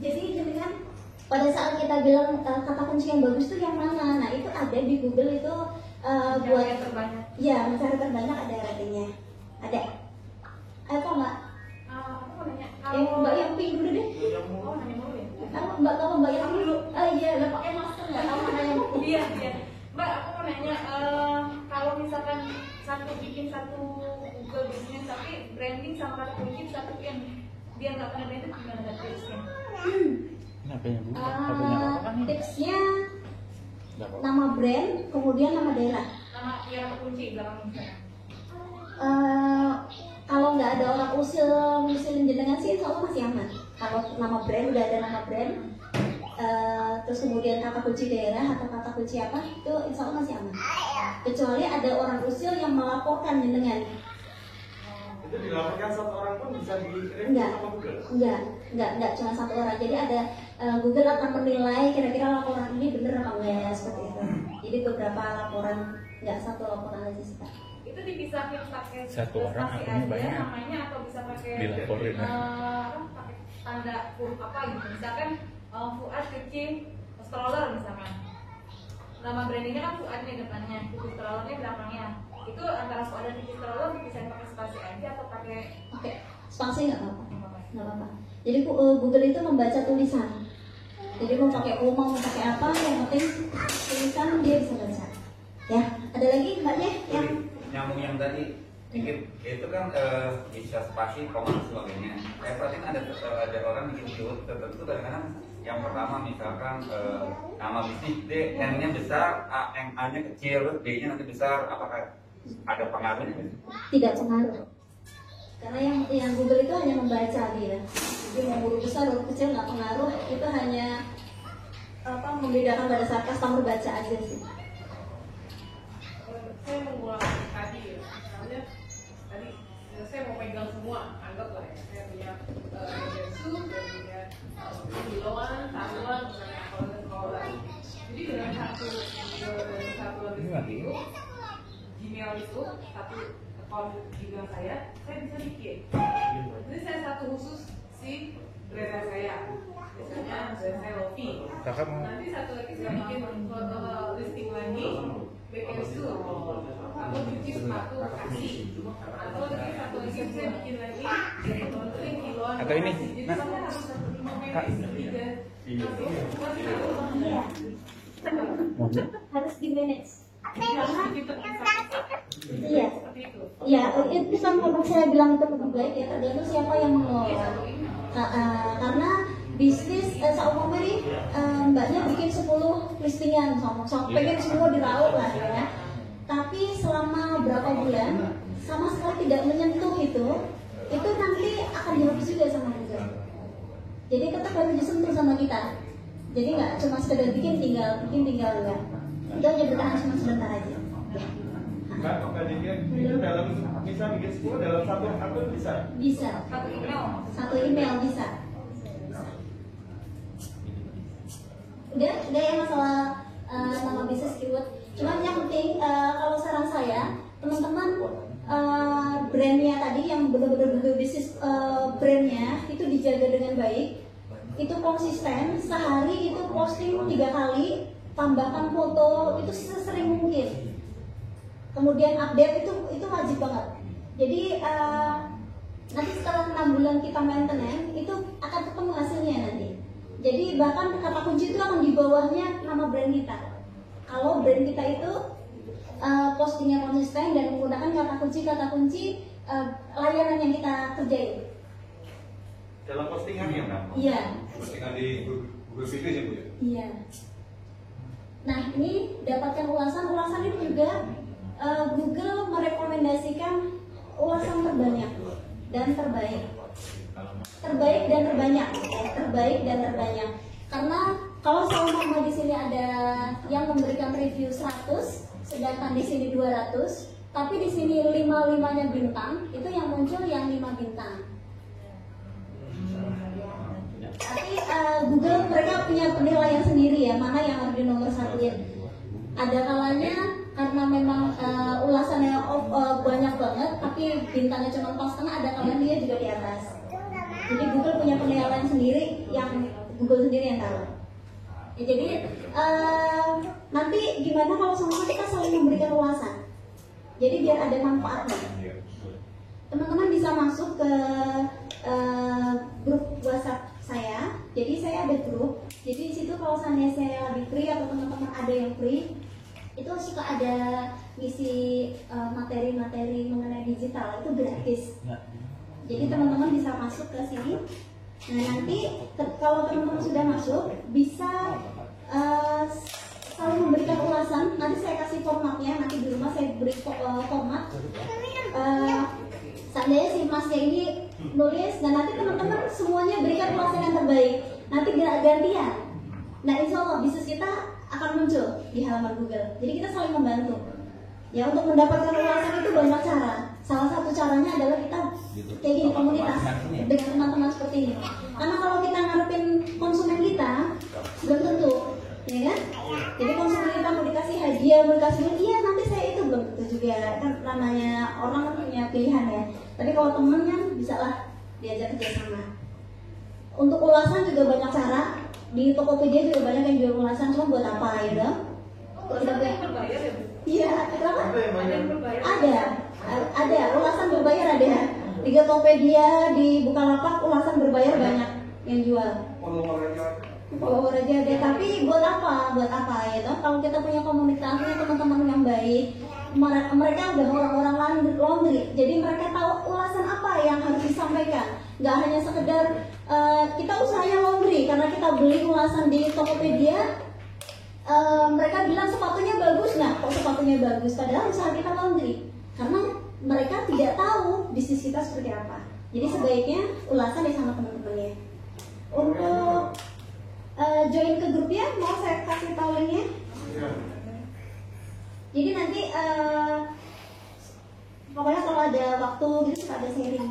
Jadi dengan pada saat kita bilang kata kunci yang bagus itu yang mana? Nah itu ada di Google itu buat terbanyak. ya mencari terbanyak ada ratingnya. Ada. Apa mbak? Aku mau nanya. Mbak yang pink dulu deh. Oh, nanya dulu ya. Mbak tahu mbak yang dulu? Iya, lah pakai masker nggak tahu mana yang pink. Iya, iya. Mbak, aku mau nanya, kalau misalkan bikin satu Google Business tapi branding sama kata kunci satu yang dia nggak pernah branding gimana ada tipsnya? Tipsnya nama brand, kemudian nama daerah. Nama yang kata kunci belakangnya. Kalau nggak ada orang usilin jenengan sih, insya Allah masih aman. Kalau nama brand udah ada nama brand, terus kemudian kata kunci daerah atau kata kunci apa, itu insya Allah masih aman. Kecuali ada orang usil yang melaporkan jenengan. Itu dilaporkan satu orang pun bisa di-review Enggak, sama Google? enggak cuma satu orang. Jadi ada Google akan menilai kira-kira laporan ini benar apa enggak, seperti itu. Jadi beberapa laporan, enggak satu laporan aja sih Pak. Itu dipisahin pakai Satu orang prestasi akunnya aja banyak. namanya atau bisa pakai Dilaporin, ya. pakai tanda huruf apa gitu. Misalkan Fuad Cuci stroller misalkan. Nama brandingnya kan Fuad nih depannya, Cuci strollernya belakangnya. Itu antara Fuad dan Cuci stroller bisa pakai spasi aja atau pakai Oke, spasi nggak apa-apa. Nggak apa-apa. Jadi Google itu membaca tulisan. Jadi mau pakai U, mau pakai apa, yang penting tulisan dia bisa baca. Ya, ada lagi mbaknya yang Nyambung yang tadi dikit itu kan bisa spasi koma dan sebagainya. Saya perhatiin ada orang bikin keyword tertentu kadang-kadang yang pertama misalkan nama bisnis D, N-nya besar, A-nya kecil, D-nya nanti besar, apakah ada pengaruhnya? tidak pengaruh. Karena yang Google itu hanya membaca dia. Jadi mau huruf besar, huruf kecil nggak pengaruh. Itu hanya membedakan pada saat customer baca aja sih. saya mengulang tadi ya, misalnya tadi saya mau pegang semua, anggaplah ya, saya punya Gensu, saya punya kiloan, taruhan, misalnya kalau jadi dengan satu itu Gmail itu satu akun Gmail saya bisa bikin. Jadi saya satu khusus si brand saya, misalnya brand saya Lofi. Nanti satu lagi saya bikin listing lagi. BKSU, aku cuci sepatu kasih, atau lagi satu lagi saya bikin lagi laundry kiloan. Atau ini, jadi kamu harus Harus di manage. Iya. Iya, itu sama saya bilang itu lebih baik ya, tergantung siapa yang mengelola. Karena bisnis seumpama nih mbaknya bikin 10 listingan, pengen semua diraup lah ya. Tapi selama berapa bulan sama sekali tidak menyentuh itu nanti akan dihapus juga sama Google. Jadi tetap harus disentuh sama kita. Jadi nggak cuma sekedar bikin tinggal enggak. Itu hanya bertahan cuma sebentar aja. Mbak, itu dalam bisa bikin 10 dalam satu akun bisa? Bisa. Satu email bisa. Udah ya masalah nama dijaga dengan baik, itu konsisten, sehari itu posting 3 kali, tambahkan foto itu sesering mungkin. Kemudian update itu wajib banget. Jadi nanti setelah 6 bulan kita maintenance itu akan ketemu hasilnya nanti. Jadi bahkan kata kunci itu akan di bawahnya nama brand kita. Kalau brand kita itu postingnya konsisten dan menggunakan kata kunci layanan yang kita kerjain. Dalam postingan ya kan? Iya. Postingan di Google Video ya Bu ya? Iya. Nah ini dapatkan ulasan itu juga Google merekomendasikan ulasan terbanyak dan terbaik dan terbanyak. Karena kalau sama di sini ada yang memberikan review 100, sedangkan di sini 200, tapi di sini 5-5-nya bintang, itu yang muncul yang 5 bintang. Tapi Google mereka punya penilaian sendiri ya, mana yang harus di nomor 1-in. Ada kalanya karena memang ulasannya banyak banget, tapi bintangnya cuma 4,5, ada kalanya dia juga di atas. Jadi Google punya penilaian sendiri yang Google sendiri yang tahu. Ya, jadi nanti gimana kalau semua kita saling memberikan ulasan? Jadi biar ada manfaatnya. Teman-teman bisa masuk ke grup WhatsApp saya. Jadi saya ada grup. Jadi di situ kalau seandainya saya lagi free atau teman-teman ada yang free, itu suka ada ngisi materi-materi mengenai digital, itu gratis. Jadi teman-teman bisa masuk ke sini. Nah nanti kalau teman-teman sudah masuk bisa saling memberikan ulasan. Nanti saya kasih formatnya. Nanti di rumah saya beri format. Seandainya si masnya ini nulis, dan nanti teman-teman semuanya berikan ulasan yang terbaik. Nanti gantian. Nah insya Allah bisnis kita akan muncul di halaman Google. Jadi kita saling membantu. Ya untuk mendapatkan ulasan itu banyak cara. Salah satu caranya adalah kita kayak gini, komunitas dengan teman-teman seperti ini. Karena kalau kita ngarepin konsumen kita belum tentu, ya kan? Jadi konsumen kita mau dikasih hadiah, mau dikasih iya nanti saya itu belum tentu juga. Kan namanya orang kan punya pilihan ya. Tapi kalau temen kan bisa lah diajak kerjasama. Untuk ulasan juga banyak cara. Di Tokopedia juga banyak yang jual ulasan, cuma buat apa ya dong? Kita berbayar ya Bu? Iya, kenapa? Ada yang berbayar? Ada ulasan berbayar ada. Di Tokopedia, di Bukalapak ulasan berbayar banyak yang jual. Follower aja deh, tapi buat apa ya toh? Kalau kita punya komunitasnya teman-teman yang baik, mereka udah orang-orang laundry, jadi mereka tahu ulasan apa yang harus disampaikan. Nggak hanya sekedar kita usahanya laundry karena kita beli ulasan di Tokopedia, mereka bilang sepatunya bagus, nah kok sepatunya bagus? Padahal usaha kita laundry, karena mereka tidak tahu bisnis kita seperti apa. Jadi sebaiknya ulasan ya sama teman-temannya. Untuk join ke grupnya, mau saya kasih tahu linknya. Jadi nanti pokoknya kalau ada waktu gitu suka ada sharing.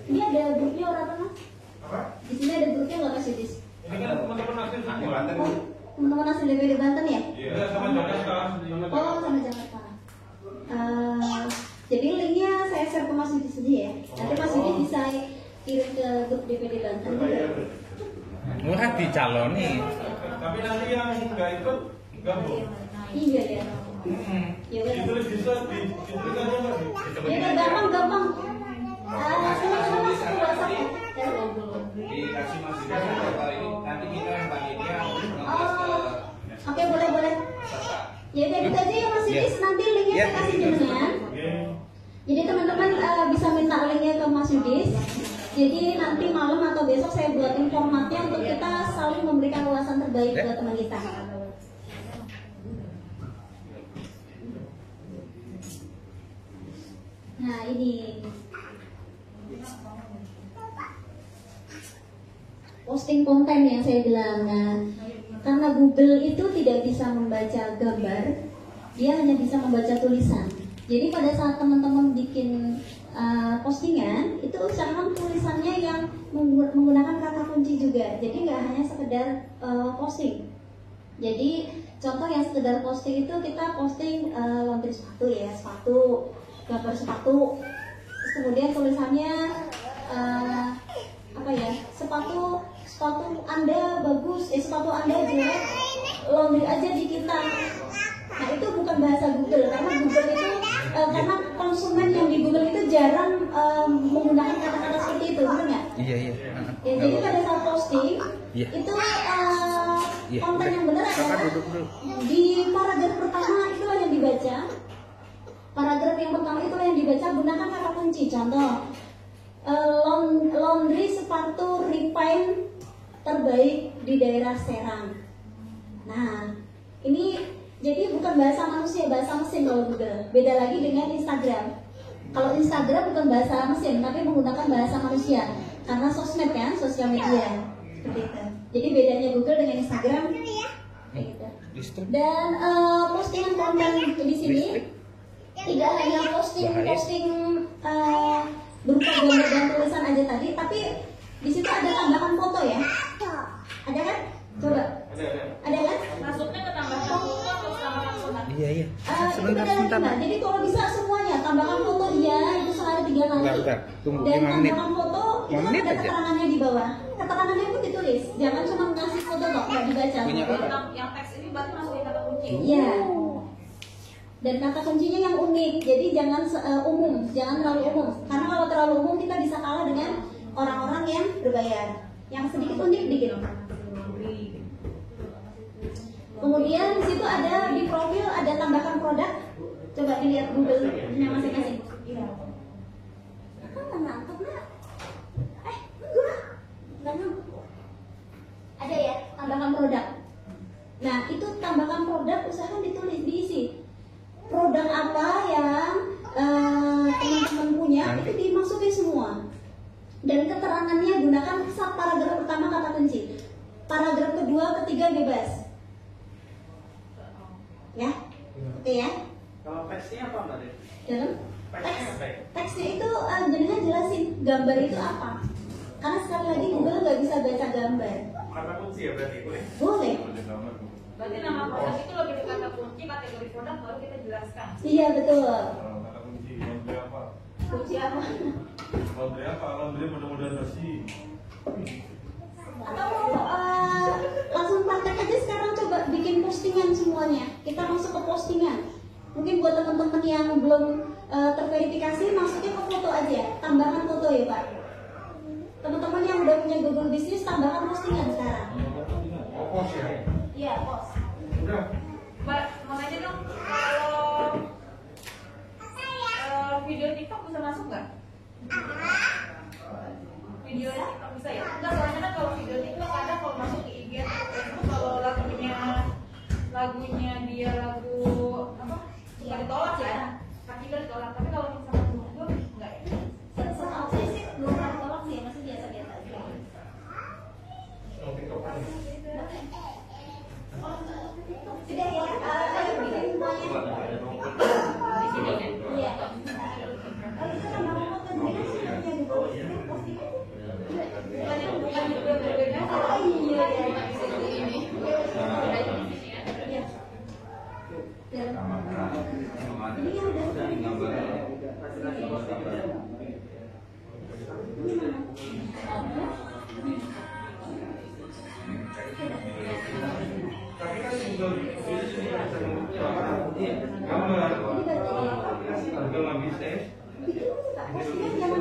Ini ada grupnya orang apa mas? Di sini ada grupnya nggak Mas Yudis? Ini kan teman-teman asli semua. Teman-teman asli DPD Banten ya? Iya, sama Jakarta. Oh sama Jakarta. Jadi linknya saya share ke Mas Yudis aja ya. Nanti Mas Yudis bisa kirim ke grup DPD Banten. Murah dicaloni. Tapi nanti yang nggak ikut gabung. Iya ya. Ya udah. Itu bisa ditulis aja nggak? Ya gampang. Sama-sama masuk ke WhatsApp ya. Dikasih masih kali ini nanti kita yang bagiannya Oke boleh. Ya udah gitu aja ya Mas Yudis. Nanti linknya saya kasih jenengan. Jadi teman-teman bisa minta linknya ke Mas Yudis. Jadi nanti malam atau besok saya buatin formatnya untuk kita saling memberikan ulasan terbaik buat teman kita. Nah ini posting konten yang saya bilang. Nah, karena Google itu tidak bisa membaca gambar, dia hanya bisa membaca tulisan. Jadi pada saat teman-teman bikin postingan, itu usahakan tulisannya yang menggunakan kata kunci juga. Jadi nggak hanya sekedar posting. Jadi contoh yang sekedar posting itu kita posting laundry sepatu ya, sepatu. gambar sepatu. Terus kemudian tulisannya apa ya, sepatu Anda bagus, sepatu Anda jelek, laundry aja di kita. Nah itu bukan bahasa Google, karena Google itu karena konsumen yang di Google itu jarang menggunakan kata-kata seperti itu, benar nggak? Iya. Ya, jadi pada saat posting Iya. itu konten yang benar adalah di paragraf pertama itulah yang dibaca. Paragraf yang pertama itulah yang dibaca, gunakan kata kunci. Contoh, laundry sepatu refine terbaik di daerah Serang. Nah, ini jadi bukan bahasa manusia, bahasa mesin kalau Google. Beda lagi dengan Instagram. Kalau Instagram bukan bahasa mesin, tapi menggunakan bahasa manusia. Karena sosmed kan, sosial media. Seperti itu. Jadi bedanya Google dengan Instagram. Kayak gitu. Dan postingan konten di sini tidak hanya posting berupa gambar dan tulisan aja tadi, tapi di situ ada tambahan foto ya. Ada kan? Coba. Ada kan? Masuknya ke tambahan foto atau tambahan foto? Iya. Sebentar. Jadi kalau bisa semuanya tambahkan foto, iya itu sehari 3 kali. Bentar. Tunggu Dan 5 menit. tambahkan foto itu 5 kan menit ada aja. keterangannya di bawah. Keterangannya itu ditulis. Jangan cuma ngasih foto kok, nggak dibaca. Punya apa? Yang teks ini berarti masukin kata kunci. Iya. Dan kata kuncinya yang unik. Jadi jangan umum, jangan terlalu umum. Karena kalau terlalu umum kita bisa kalah dengan orang-orang yang berbayar. Yang sedikit unik dikit. Kemudian di situ ada di profil ada tambahkan produk. Coba dilihat Google-nya masing-masing. Nggak nangkep nak? Enggak nangkep. Ada ya tambahkan produk. Nah itu tambahkan produk usahakan ditulis diisi. Produk apa yang teman-teman punya itu dimasukin semua. Dan keterangannya gunakan paragraf pertama kata kunci. Paragraf kedua, ketiga bebas. Ya, oke ya. Kalau teksnya apa Mbak? Dalam teksnya itu jadinya jelasin gambar itu apa. Karena sekali lagi Google nggak bisa baca gambar. Kata kunci ya berarti boleh? Boleh. Berarti nama produk itu lebih ke kata kunci, kategori produk baru kita jelaskan. Iya betul. Kata kunci laundry apa? Kunci apa? Laundry apa? Laundry mudah-mudahan bersih. Atau langsung praktek aja sekarang, coba bikin postingan semuanya. Kita masuk ke postingan. Mungkin buat teman-teman yang belum terverifikasi, masuknya ke foto aja. Tambahkan foto ya Pak. Teman-teman yang udah punya Google Business, tambahkan postingan sekarang. Oh, pos ya? Iya, pos. Udah. Mbak, makanya dong kalau video TikTok bisa masuk nggak? Video TikTok bisa ya? Enggak, soalnya kan kalau video TikTok ada kalau masuk ke IG atau Facebook, kalau lagunya dia lagu apa? Nggak ditolak ya? Kaki kan ditolak, tapi kalau misalnya YouTube nggak ya? Setahu saya sih belum pernah ditolak sih, masih biasa-biasa aja. Sudah ya, ayo bikin semuanya. Iya. Kalau itu kan mau foto sendiri, di bawah itu postingan. Bukan itu berbeda. Oh iya ya. Iya. Ini yang udah Tapi kan Google Business ini bisa gambar. Google Business. postingan jangan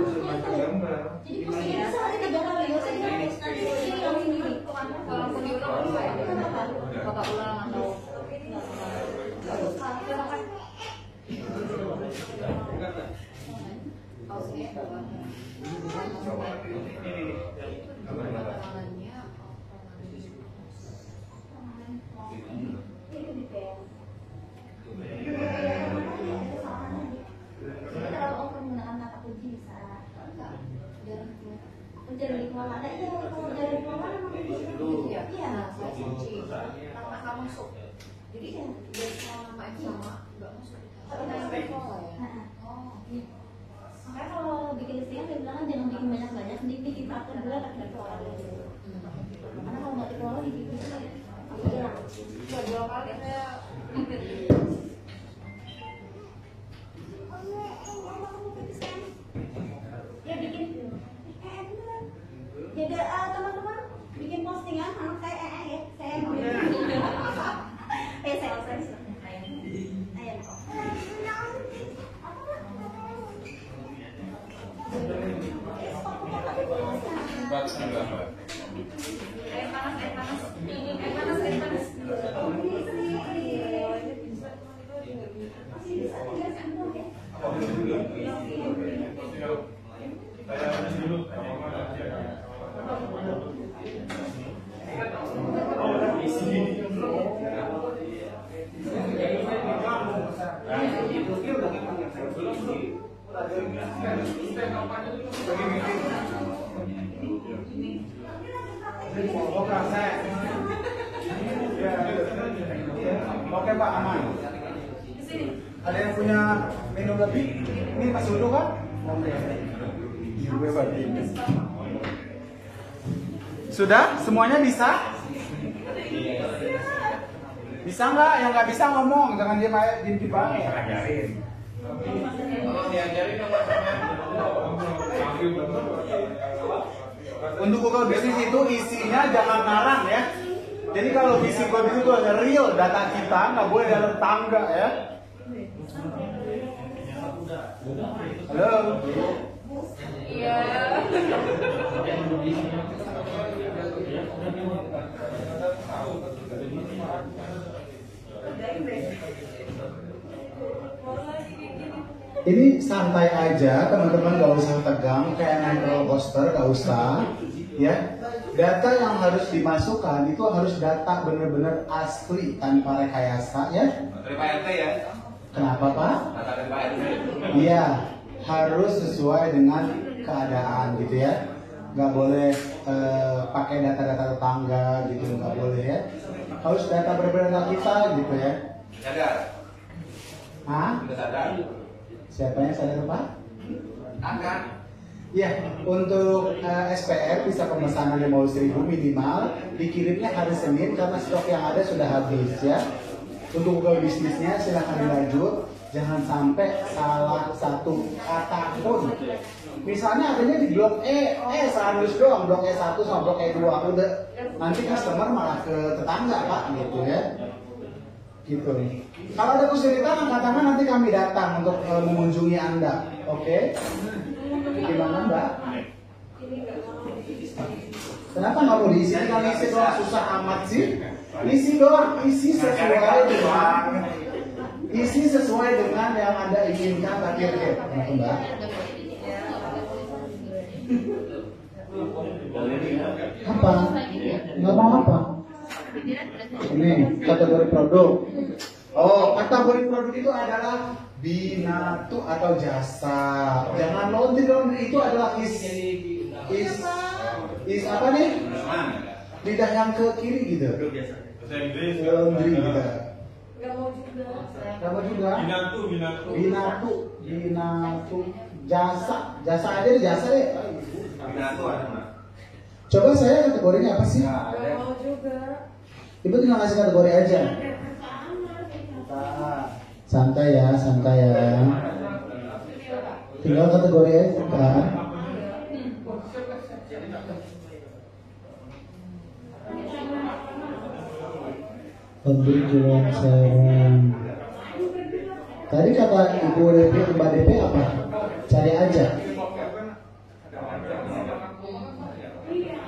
Gambar. jadi postingan sehari 3 kali, nggak usah dihapus, nanti postingan kali ini. Kalau mau diulang bisa ya? Kota ulang atau Dari keluar ada iya dari keluar iya karena kamu masuk. Jadi dari semua nama yang sama nggak masuk. makanya kalau bikin listingan saya bilang jangan bikin banyak-banyak, bikin satu dua tapi dikelola dulu. Karena kalau nggak dikelola di bikin itu hilang. Dua kali saya teman-teman bikin postingan anak saya ya. Saya mau saya ayo. Air panas, air panas. Air panas, air panas. Oke Pak, aman. Ada yang punya minum lebih? Ini Mas Udo kan? Sudah? Semuanya bisa? Bisa nggak? Yang nggak bisa ngomong, jangan dia diem di bawah. Ajarin. Untuk Google Business itu isinya jangan ngarang ya. Jadi kalau visi Google Business itu ada real data kita, nggak boleh dalam tangga ya. Halo. Iya. Ini santai aja teman-teman, gak usah tegang kayak naik roller coaster, gak usah ya. Data yang harus dimasukkan itu harus data benar-benar asli tanpa rekayasa ya. Dari Pak RT ya? Kenapa Pak? Data dari Pak RT. Iya, harus sesuai dengan keadaan gitu ya. Gak boleh pakai data-data tetangga gitu, gak boleh ya. Harus data benar-benar kita gitu ya. Sadar? Hah? Sudah sadar? Siapa yang sadar Pak? Angkat. Ya, untuk SPR bisa pemesanan 50.000 minimal, dikirimnya hari Senin karena stok yang ada sudah habis ya. Untuk Google bisnisnya silahkan dilanjut, jangan sampai salah satu kata pun. Misalnya adanya di blok E 100 doang, blok E1 sama blok E2 udah nanti customer malah ke tetangga Pak gitu ya. Gitu. Kalau ada kesulitan katakan nanti kami datang untuk mengunjungi Anda. Oke? Gimana Mbak? Kenapa nggak mau diisi? Kami isi doang susah amat sih. Isi doang, isi sesuai dengan yang Anda inginkan akhirnya. Kenapa Mbak? Apa? Nggak mau apa? Ini kategori produk. Oh, kategori produk itu adalah binatu atau jasa. Jangan laundry itu adalah is apa nih? Lidah yang ke kiri gitu. Laundry gitu. Gak mau juga. Binatu. Jasa aja deh, jasa deh. Binatu ada nggak? Coba saya kategorinya apa sih? Gak mau juga. Ibu tinggal ngasih kategori aja. Santai ya. Tinggal kategori aja kan. Penjualan serum. Tadi kata Ibu DP, Mbak DP apa? Cari aja.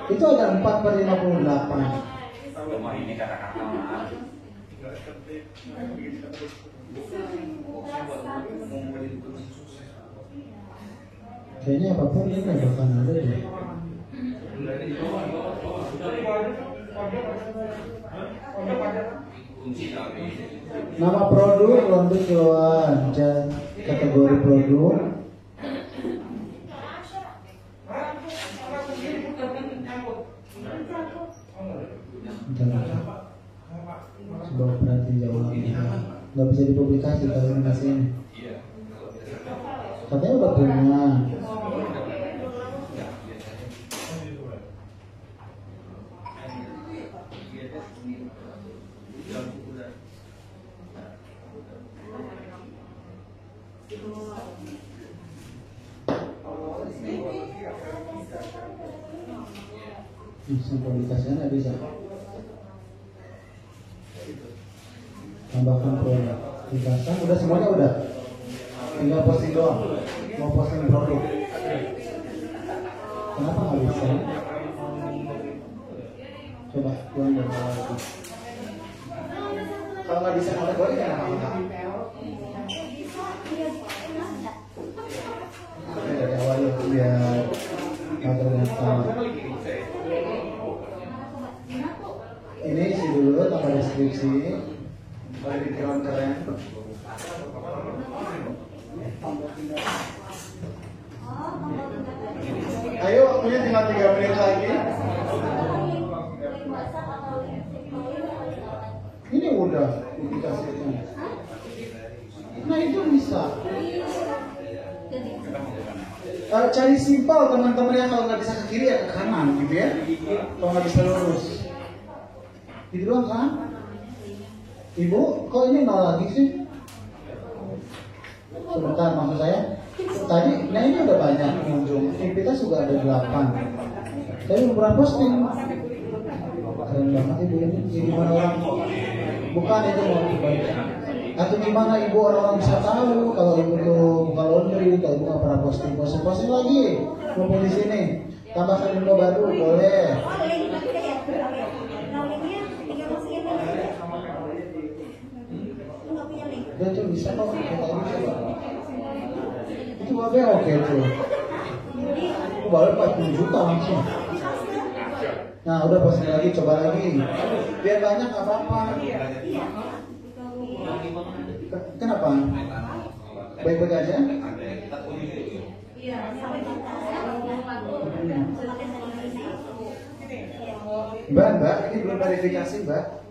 Itu ada 4/58. Rumah ini kata-kata. Kayaknya apapun ini nggak bakal ada deh. Nama produk laundry kiloan, kategori produk. Coba perhatiin jawabannya. Nggak bisa dipublikasi kalau ini masih ini. Katanya udah punya. Simplifikasinya nggak bisa. Tambahkan produk. Dikasih, udah semuanya udah. Tinggal posting doang. Mau posting produk. Kenapa nggak bisa? Coba tuan lagi. Kalau nggak bisa kategori kenapa enggak? Oke, dari awal ya biar nggak tergantung. Ini isi dulu tambah deskripsi. Boleh background keren. Ayo, waktunya tinggal 3 menit lagi. Ini udah dikasihkan. Nah itu bisa. Cari simpel teman-teman yang kalau nggak bisa ke kiri ya ke kanan gitu ya. Kalau nggak bisa lurus. Gitu doang kan? Ibu, kok ini nol lagi sih? Sebentar, maksud saya tadi, nah ini udah banyak pengunjung. Aktivitas juga ada 8. Saya belum pernah posting. Keren banget ibu ini. Jadi gimana orang? Bukan itu mau dibaca. Atau gimana ibu orang-orang bisa tahu kalau ibu tuh buka laundry, kalau ibu nggak pernah posting lagi. Mumpung di sini. Tambahkan info baru boleh. Dan tuh bisa kok kita ini coba. Itu apa oke tuh. Itu baru 40 juta langsung. Nah udah posting lagi, coba lagi. Biar banyak nggak apa-apa. Kenapa? Baik-baik aja? Mbak, ini belum verifikasi Mbak.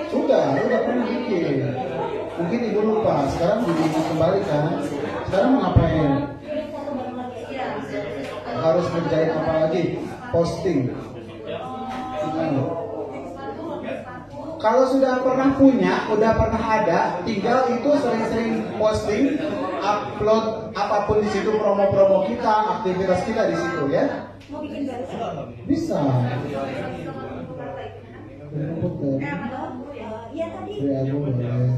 Udah pernah bikin. Mungkin ibu lupa, sekarang kembali kan. Sekarang mau ngapain? Harus ngerjain apa lagi? Posting. Kalau sudah pernah punya, udah pernah ada, tinggal itu sering-sering posting, upload apapun di situ, promo-promo kita, aktivitas kita di situ ya. Bisa. Iya tadi. Ya, boleh.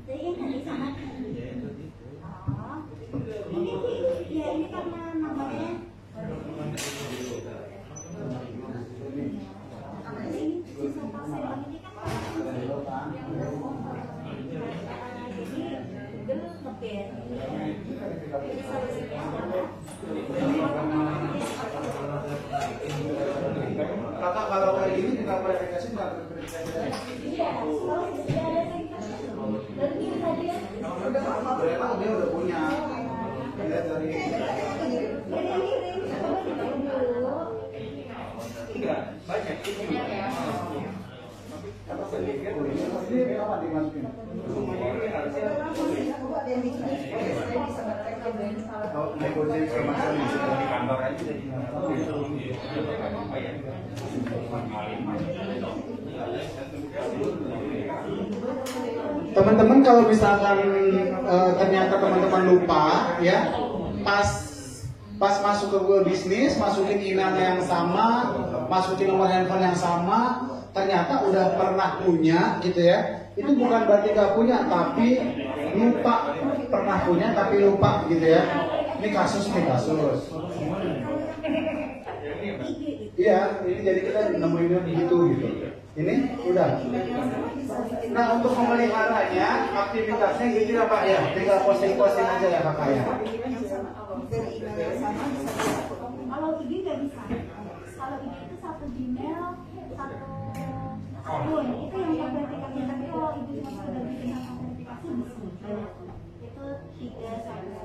Jadi yang tadi sama. Ini ya ini karena namanya. Kakak kalau kayak gini tinggal verifikasi nggak verifikasi? Iya, kalau sudah ada verifikasi. Dan ini tadi ya. Memang dia udah punya. Lihat dari banyak. Apa sedikit? Ini apa dimasukin? Negosiasi sama di kantor aja jadi teman-teman kalau misalkan ternyata teman-teman lupa ya pas masuk ke Google Business masukin emailnya yang sama, masukin nomor handphone yang sama, ternyata udah pernah punya gitu ya, itu bukan berarti nggak punya tapi lupa, pernah punya tapi lupa gitu ya. Ini kasus. Iya, ini jadi kita nemuinnya begitu gitu. Ini udah. Nah untuk memeliharanya, aktivitasnya gitu ya Pak ya. Tinggal posting aja ya Kakak ya. Kalau ini nggak bisa. Kalau ini itu satu Gmail, satu akun. Itu yang terverifikasi. Tapi kalau ibu cuma sudah bikin akun verifikasi bisa. Itu 3 1.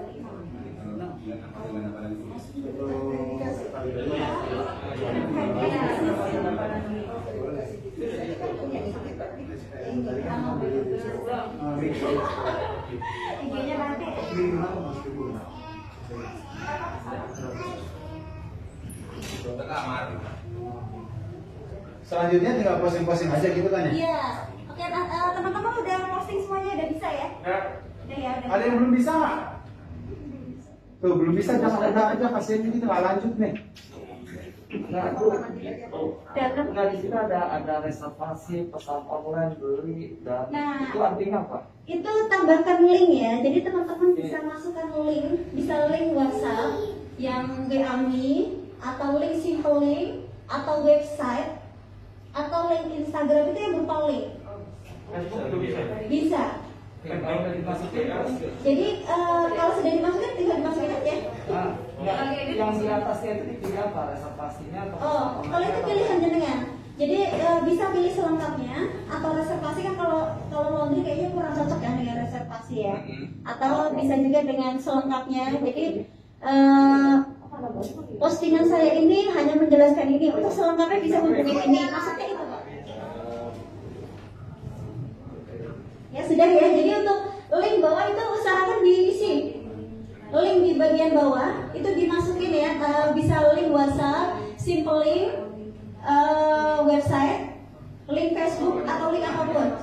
Tengah mari. Selanjutnya tinggal posting-posting aja gitu kan ya? Iya. Oke, teman-teman udah posting semuanya, udah bisa ya? Ya. Udah ya, udah. Ada yang belum bisa nggak? Tuh belum bisa, jangan udah aja kasihan ini nggak lanjut nih. Nah itu, nah di situ ada reservasi, pesan online, beli, dan Nah. itu artinya apa? Itu tambahkan link ya. Jadi teman-teman bisa masukkan link, bisa link WhatsApp yang WA-Me atau link simple link atau website atau link Instagram itu yang berupa link. Bisa. Kalau udah dimasukin, Jadi kalau sudah dimasukin tinggal dimasukin aja. nah, yang di atasnya itu dipilih apa? Reservasinya atau Oh, kalau itu pilihan jenengan. Jadi bisa pilih selengkapnya atau reservasi kan kalau laundry kayaknya kurang cocok kan dengan reservasi ya. Atau bisa juga dengan selengkapnya. Jadi postingan saya ini hanya menjelaskan ini. Untuk selengkapnya bisa hubungi ini. Maksudnya itu Pak. Ya sudah ya. Jadi untuk link bawah itu usahakan diisi. Link di bagian bawah itu dimasukin ya. Bisa link WhatsApp, simple link, website, link Facebook atau link apapun.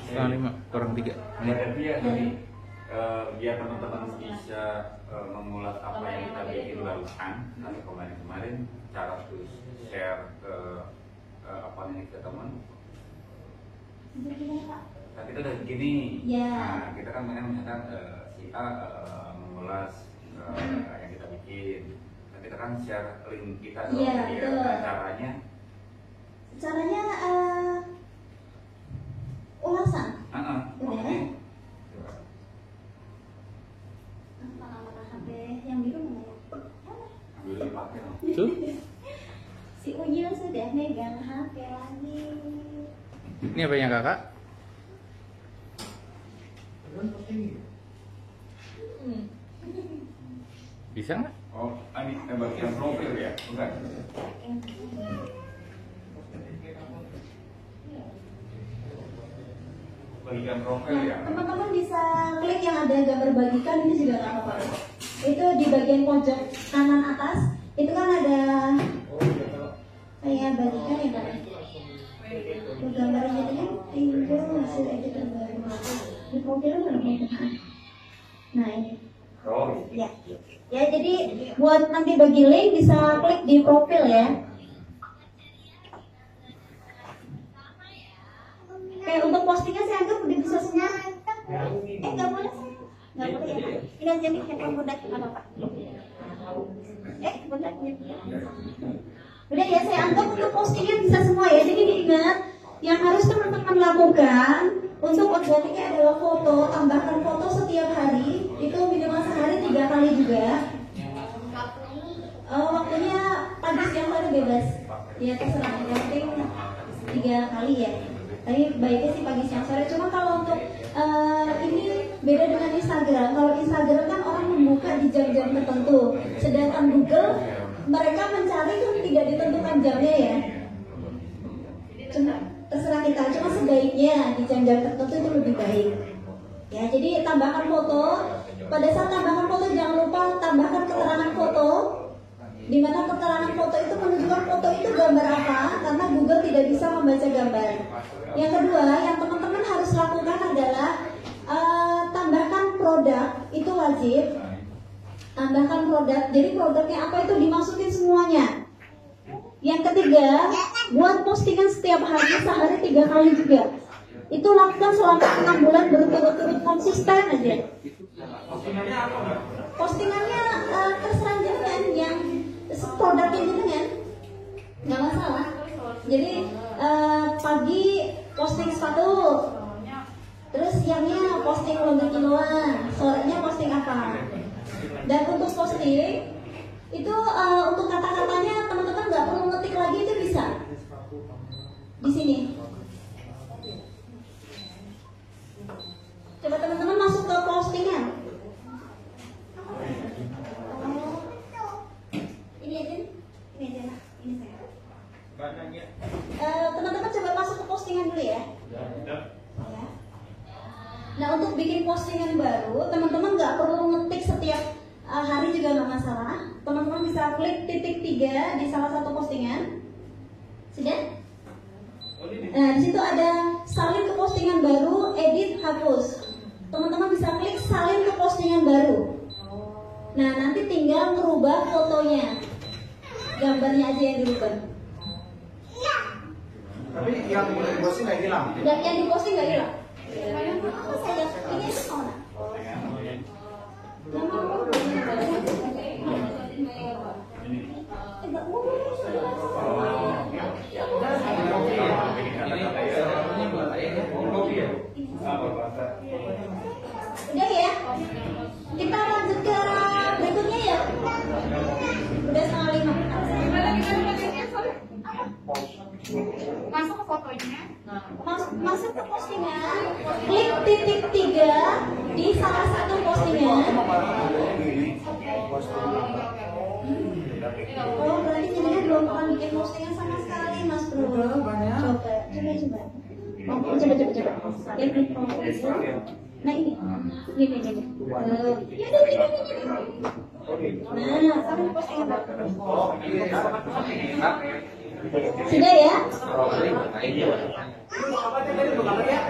Setengah 5 kurang 3 menit. Jadi ya, jadi biar teman-teman bisa mengulas apa yang kita bikin barusan atau kemarin-kemarin, cara terus share ke apa nih ke teman. Nah, kita udah begini. Ya. Nah, kita kan misalkan si A mengulas yang kita bikin. Nah, kita kan share link kita dong. Iya, Dia. betul. Nah, caranya Ulasan. oke. Mana HP yang biru mana ya? Boleh dipakai dong. Tuh. Si Uyil sudah megang HP lagi. Ini apa yang kakak? Bisa nggak? Oh, ini bagian profil ya? Bukan. Bagian profil Nah, ya? teman-teman bisa klik yang ada gambar bagikan, ini juga nggak apa-apa. Itu di bagian pojok kanan atas, itu kan ada kayak bagikan ya Pak. Itu gambarnya itu kan info hasil edit terbaru. Di profilnya mana profil? Nah ini. Oh, Ya. Ya, jadi buat nanti bagi link bisa klik di profil ya. Kayak untuk postingnya saya anggap udah bisa semua. Nggak boleh sih. Nggak boleh ya. Ini aja nih handphone bunda apa Pak? Bunda. Udah ya, saya anggap untuk postingnya bisa semua ya. Jadi diingat, yang harus teman-teman lakukan untuk organiknya adalah foto, tambahkan foto setiap hari. Itu minimal sehari 3 kali juga. Waktunya pagi siang sore bebas. Ya terserah, yang penting 3 kali ya. Tapi baiknya sih pagi siang sore. Cuma kalau untuk ini beda dengan Instagram. Kalau Instagram kan orang membuka di jam-jam tertentu. Sedangkan Google mereka mencari kan tidak ditentukan jamnya ya. Cuma terserah kita. Cuma sebaiknya di jam-jam tertentu itu lebih baik. Ya, jadi tambahkan foto. Pada saat tambahkan foto jangan lupa tambahkan keterangan foto. Di mana keterangan foto itu menunjukkan foto itu gambar apa, karena Google tidak bisa membaca gambar. Yang kedua, yang teman-teman harus lakukan adalah tambahkan produk, itu wajib. Tambahkan produk, jadi produknya apa itu dimasukin semuanya. Yang ketiga, buat postingan setiap hari, sehari 3 kali juga. Itu lakukan selama 6 bulan berturut-turut konsisten aja. Postingannya terserah jenengan, yang produknya jenengan nggak masalah. Jadi pagi posting sepatu, terus siangnya posting laundry kiloan, sorenya posting apa. Dan untuk posting itu untuk kata-katanya teman-teman nggak perlu ngetik lagi, itu bisa di sini. Coba teman-teman masuk ke postingan. Ini aja. Teman-teman coba masuk ke postingan dulu ya. Nah, untuk bikin postingan baru, teman-teman nggak perlu ngetik setiap hari juga nggak masalah. Teman-teman bisa klik titik 3 di salah satu postingan. Sudah? Nah, di situ ada salin ke postingan baru, edit, hapus. Teman-teman bisa klik salin ke postingan baru. Nah, nanti tinggal merubah fotonya. Gambarnya aja yang dirubah. Tapi yang diposting nggak hilang. Dan yang diposting nggak hilang. Saya ini sama. Udah ya, kita lanjut ke berikutnya ya. Udah 4:30. Masuk ke fotonya. Masuk ke postingan, klik titik 3 di salah satu postingan. Oh, berarti jadinya belum pernah bikin postingan sama sekali, Mas Bro. Coba. Oh, coba. Ya, klik postingan. Nah ini. Ya, nah, sampai postingan. Sudah ya?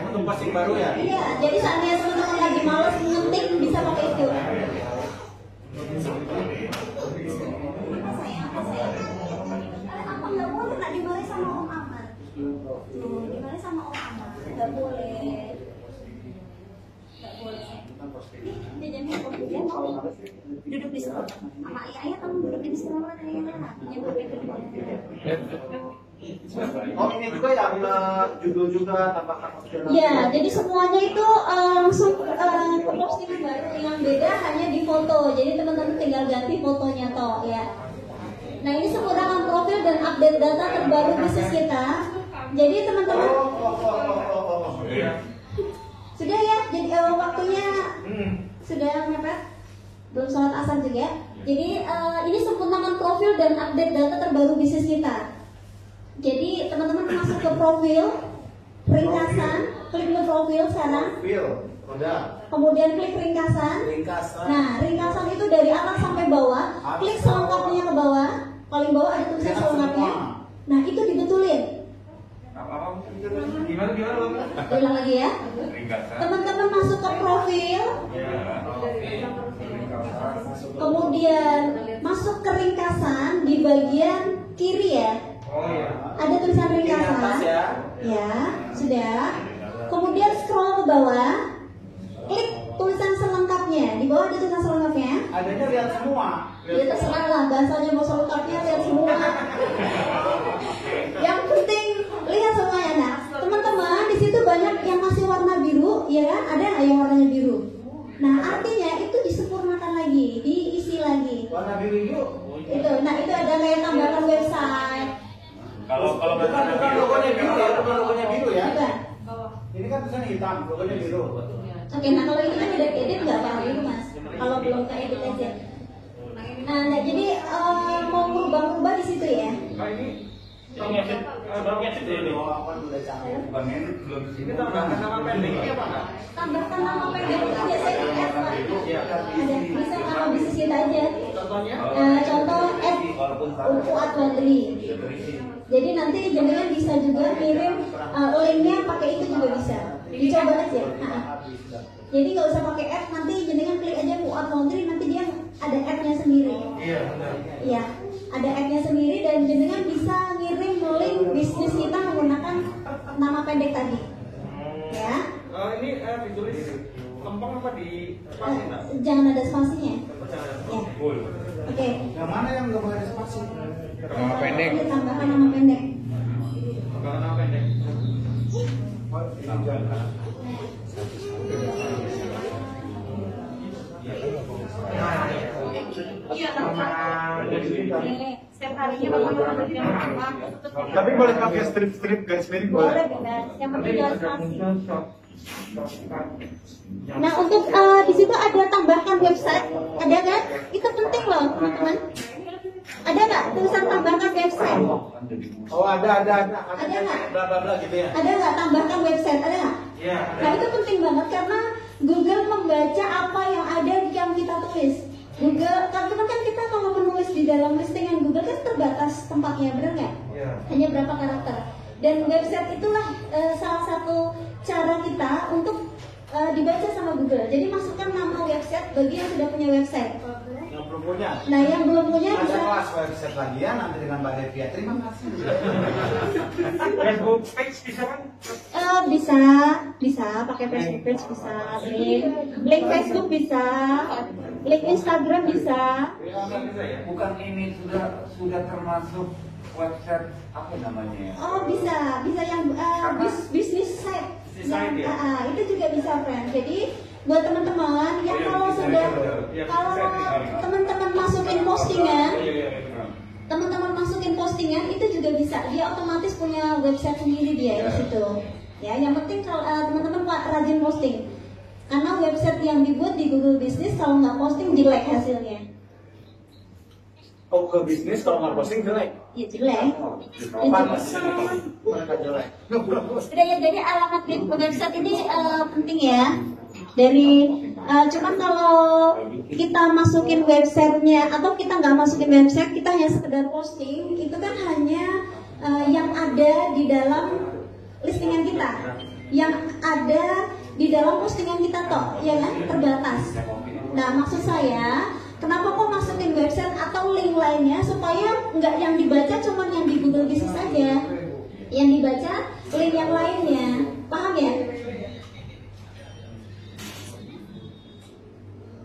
Untuk posting baru ya? Iya, jadi saatnya teman-teman lagi malas ngetik bisa pakai itu. Apa nggak boleh nak dimarahi sama Om Ahmad? Dimarahi sama Om Ahmad nggak boleh. Nggak boleh. Jajannya kemudian mau duduk di sebelah sama ayah kamu duduk di sebelah Oh, ini juga yang judul juga tambahkan opsional. Ya, jadi semuanya itu langsung ke postingan baru yang beda hanya di foto. Jadi teman-teman tinggal ganti fotonya toh ya. Nah, ini sempurnakan profil dan update data terbaru bisnis kita. Jadi teman-teman sudah ya, jadi waktunya sudah mepet. Belum sholat asar juga. Jadi ini sempurnakan profil dan update data terbaru bisnis kita. Jadi teman-teman masuk ke profil, ringkasan, klik ke profil sekarang. Kemudian klik ringkasan. Nah, ringkasan itu dari atas sampai bawah. Klik selengkapnya ke bawah. Paling bawah ada tulisan selengkapnya. Nah, itu dibetulin. Gimana? Ulang lagi ya. Teman-teman masuk ke profil. Kemudian masuk ke ringkasan di bagian kiri ya. Ada tulisan ringkasan. Ya, sudah. Kemudian scroll ke bawah. Klik tulisan selengkapnya. Di bawah ada tulisan selengkapnya. Adanya lihat semua. Ya terserah lah, bahasanya mau selengkapnya lihat semua. Yang penting lihat semuanya. Nah, teman-teman di situ banyak yang masih warna biru, ya kan? Ada nggak yang warnanya biru? Nah, artinya itu disempurnakan lagi, diisi lagi. Warna biru yuk. Itu, nah itu ada kayak tambahkan website. Kalau bukan logonya biru ya, bukan logonya biru ya. Bukan. Ini kan tulisannya hitam, logonya biru. Oke, nah kalau ini kan udah edit nggak apa biru mas. Kalau belum ke edit aja. Nah jadi mau merubah-rubah di situ ya. Tambahkan nama pendeknya apa nggak? Tambahkan nama pendek itu biasanya di F Pak. Ada bisa nama bisnis kita aja. Contohnya? Contoh F Fuad Badri. Jadi nanti jenengan bisa juga kirim linknya pakai itu juga bisa. Dicoba aja. Jadi nggak usah pakai F, nanti jenengan klik aja Fuad Badri, nanti dia ada F-nya sendiri. Iya benar. Iya, ada F-nya sendiri dan jenengan bisa ngirim link bisnis kita menggunakan nama pendek tadi. Ya. Ini ditulis lempeng apa di spasi nggak? Jangan ada spasinya. Ya. Oke. Yang mana yang nggak boleh spasi? Nama pendek. Tambahkan nama pendek. Tambahkan nama pendek. Iya, setiap harinya Tapi boleh pakai strip-strip garis miring boleh. Boleh bebas. Yang penting jangan spasi. Nah untuk di situ ada tambahkan website, ada kan? Itu penting loh teman-teman. Ada nggak tulisan tambahkan website? Oh ada. Ada nggak? Bla bla bla gitu ya. Ada nggak tambahkan website? Ada nggak? Iya. Nah itu penting banget karena Google membaca apa yang ada yang kita tulis. Google, karena kan kita kalau menulis di dalam listingan Google kan terbatas tempatnya, benar nggak? Iya. Hanya berapa karakter. Dan website itulah salah satu cara kita untuk dibaca sama Google. Jadi masukkan nama website bagi yang sudah punya website. Yang belum punya. Nah yang belum punya Ada bisa. kelas website lagi ya nanti dengan Mbak Devia. Terima kasih. Facebook page bisa kan? Bisa pakai Facebook page bisa, link Facebook bisa, link Instagram bisa. Bukan ini sudah termasuk website apa namanya? Oh bisa yang bisnis site. Site, ya? Itu juga bisa friend. Jadi buat teman-teman yang kalau teman-teman masukin postingan, teman-teman masukin postingan itu juga bisa. Dia otomatis punya website sendiri dia di situ. Ya, yang penting kalau teman-teman rajin posting. Karena website yang dibuat di Google Business kalau nggak posting jelek hasilnya. Oh, ke bisnis kalau nggak posting jelek. Ya jelek. Mereka jelek. Udah ya, jadi alamat di website ini penting ya. Dari cuman kalau kita masukin websitenya atau kita nggak masukin website, kita hanya sekedar posting, itu kan hanya yang ada di dalam listingan kita, yang ada di dalam postingan kita toh, ya kan, terbatas. Nah maksud saya, kenapa kok masukin website atau link lainnya supaya nggak yang dibaca cuma yang di Google Business saja, yang dibaca link yang lainnya, paham ya?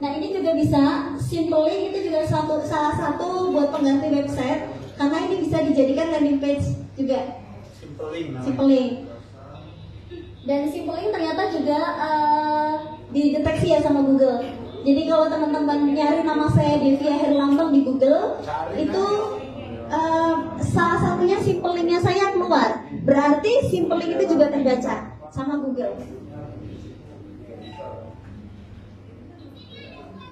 Nah ini juga bisa, simple link itu juga salah satu buat pengganti website, karena ini bisa dijadikan landing page juga. Simple link namanya. Simple link. Dan simple link ternyata juga dideteksi ya sama Google. Jadi kalau teman-teman nyari nama saya Devia Herlambang di Google, itu salah satunya simple linknya saya keluar. Berarti simple link itu juga terbaca sama Google.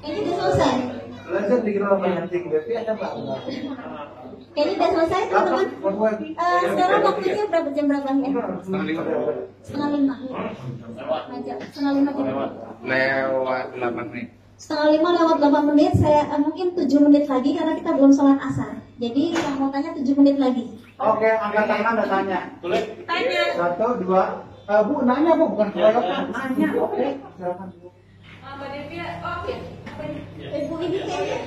Ini udah selesai. Belajar dikenal penting Devia ada Mbak. Kayaknya udah selesai teman-teman. Sekarang waktunya berapa nih? Setengah lima. Setengah lima jam. Lewat 8 menit. Setengah lima lewat 8 menit. Saya mungkin 7 menit lagi karena kita belum sholat asar. Jadi yang mau tanya 7 menit lagi. Oke, angkat tangan dan tanya. Boleh? Tanya. 1, 2. Bu, nanya Bu, bukan keroyokan. Nanya, oke. Silakan. Mbak Devia, oh ya. Ibu ini kayaknya.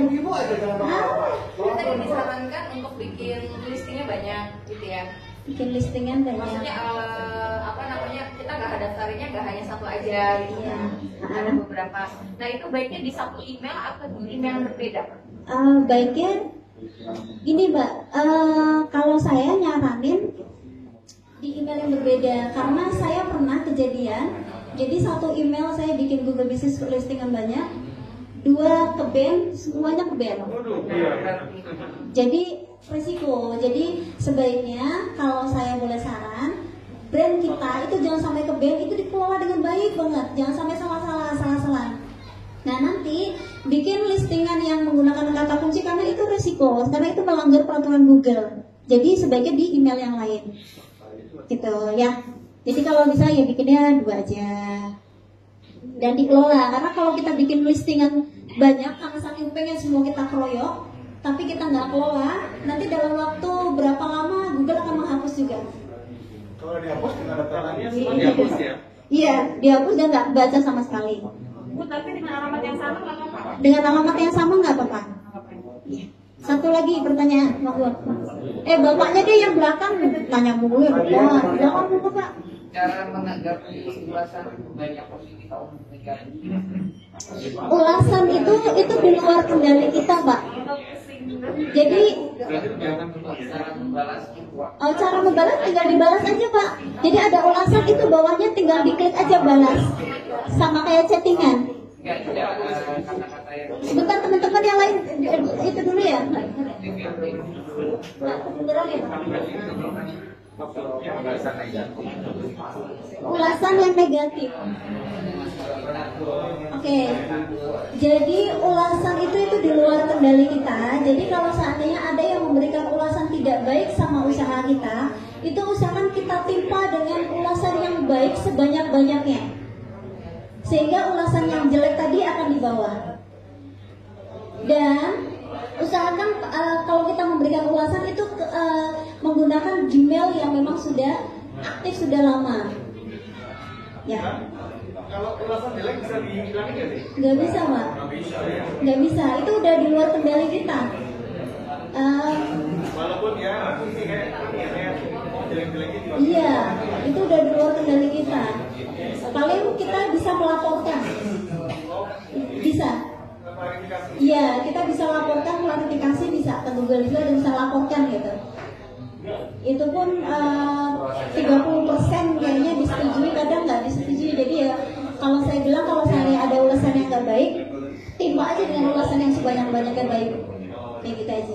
Ibu aja jangan apa-apa. Tadi disarankan untuk bikin listingnya banyak gitu ya. Bikin listingan banyak. Maksudnya apa namanya, kita nggak daftarinnya nggak hanya satu aja gitu Iya. kan. Ada beberapa. Nah itu baiknya di satu email atau di email yang berbeda? Baiknya ini Mbak, kalau saya nyaranin di email yang berbeda karena saya pernah kejadian. Jadi satu email saya bikin Google Business listingan banyak, 2 ke ban, semuanya ke ban. Jadi risiko. Jadi sebaiknya kalau saya boleh saran, brand kita itu jangan sampai ke ban, itu dikelola dengan baik banget, jangan sampai salah-salah. Nah nanti bikin listingan yang menggunakan kata kunci karena itu risiko, karena itu melanggar peraturan Google. Jadi sebaiknya di email yang lain, gitu ya. Jadi kalau bisa ya bikinnya 2 aja dan dikelola. Karena kalau kita bikin listingan banyak karena saking pengen semua kita keroyok, tapi kita nggak kelola, nanti dalam waktu berapa lama Google akan menghapus juga. Kalau dihapus tinggal daftar lagi. Dihapus ya? Iya, dihapus dan nggak baca sama sekali. Bu, tapi dengan alamat yang sama nggak apa-apa? Dengan alamat yang sama nggak apa-apa. Iya. Satu lagi pertanyaan, bapaknya deh yang belakang tanya mulu ya, Bapak. Belakang dulu Pak. Cara menanggapi ulasan banyak positif tahun negara. Ulasan itu di luar kendali kita, Pak. Jadi cara membalas tinggal dibalas aja, Pak. Jadi ada ulasan itu bawahnya tinggal diklik aja balas. Sama kayak chattingan. Sebentar teman-teman yang lain itu dulu ya. Ulasan negatif. Ulasan yang negatif. Oke, jadi ulasan itu di luar kendali kita. Jadi kalau seandainya ada yang memberikan ulasan tidak baik sama usaha kita, itu usahakan kita timpa dengan ulasan yang baik sebanyak-banyaknya, sehingga ulasan yang jelek tadi akan dibawa. Dan usahakan kalau kita memberikan ulasan itu menggunakan Gmail yang memang sudah aktif sudah lama. Ya. Kalau ulasan jelek bisa dihilangin nggak sih? Nggak bisa, Pak. Nggak bisa. Itu udah di luar kendali kita. Walaupun ya kayak jelek-jelekin. Iya, itu udah di luar kendali kita. Paling kita bisa melaporkan. Bisa. Iya, kita bisa laporkan, klarifikasi bisa ke Google juga dan bisa laporkan gitu. Itu pun 30% kayaknya disetujui, kadang nggak disetujui. Jadi ya kalau saya bilang kalau saya ada ulasan yang nggak baik, timpa aja dengan ulasan yang sebanyak-banyaknya baik. Kayak gitu aja.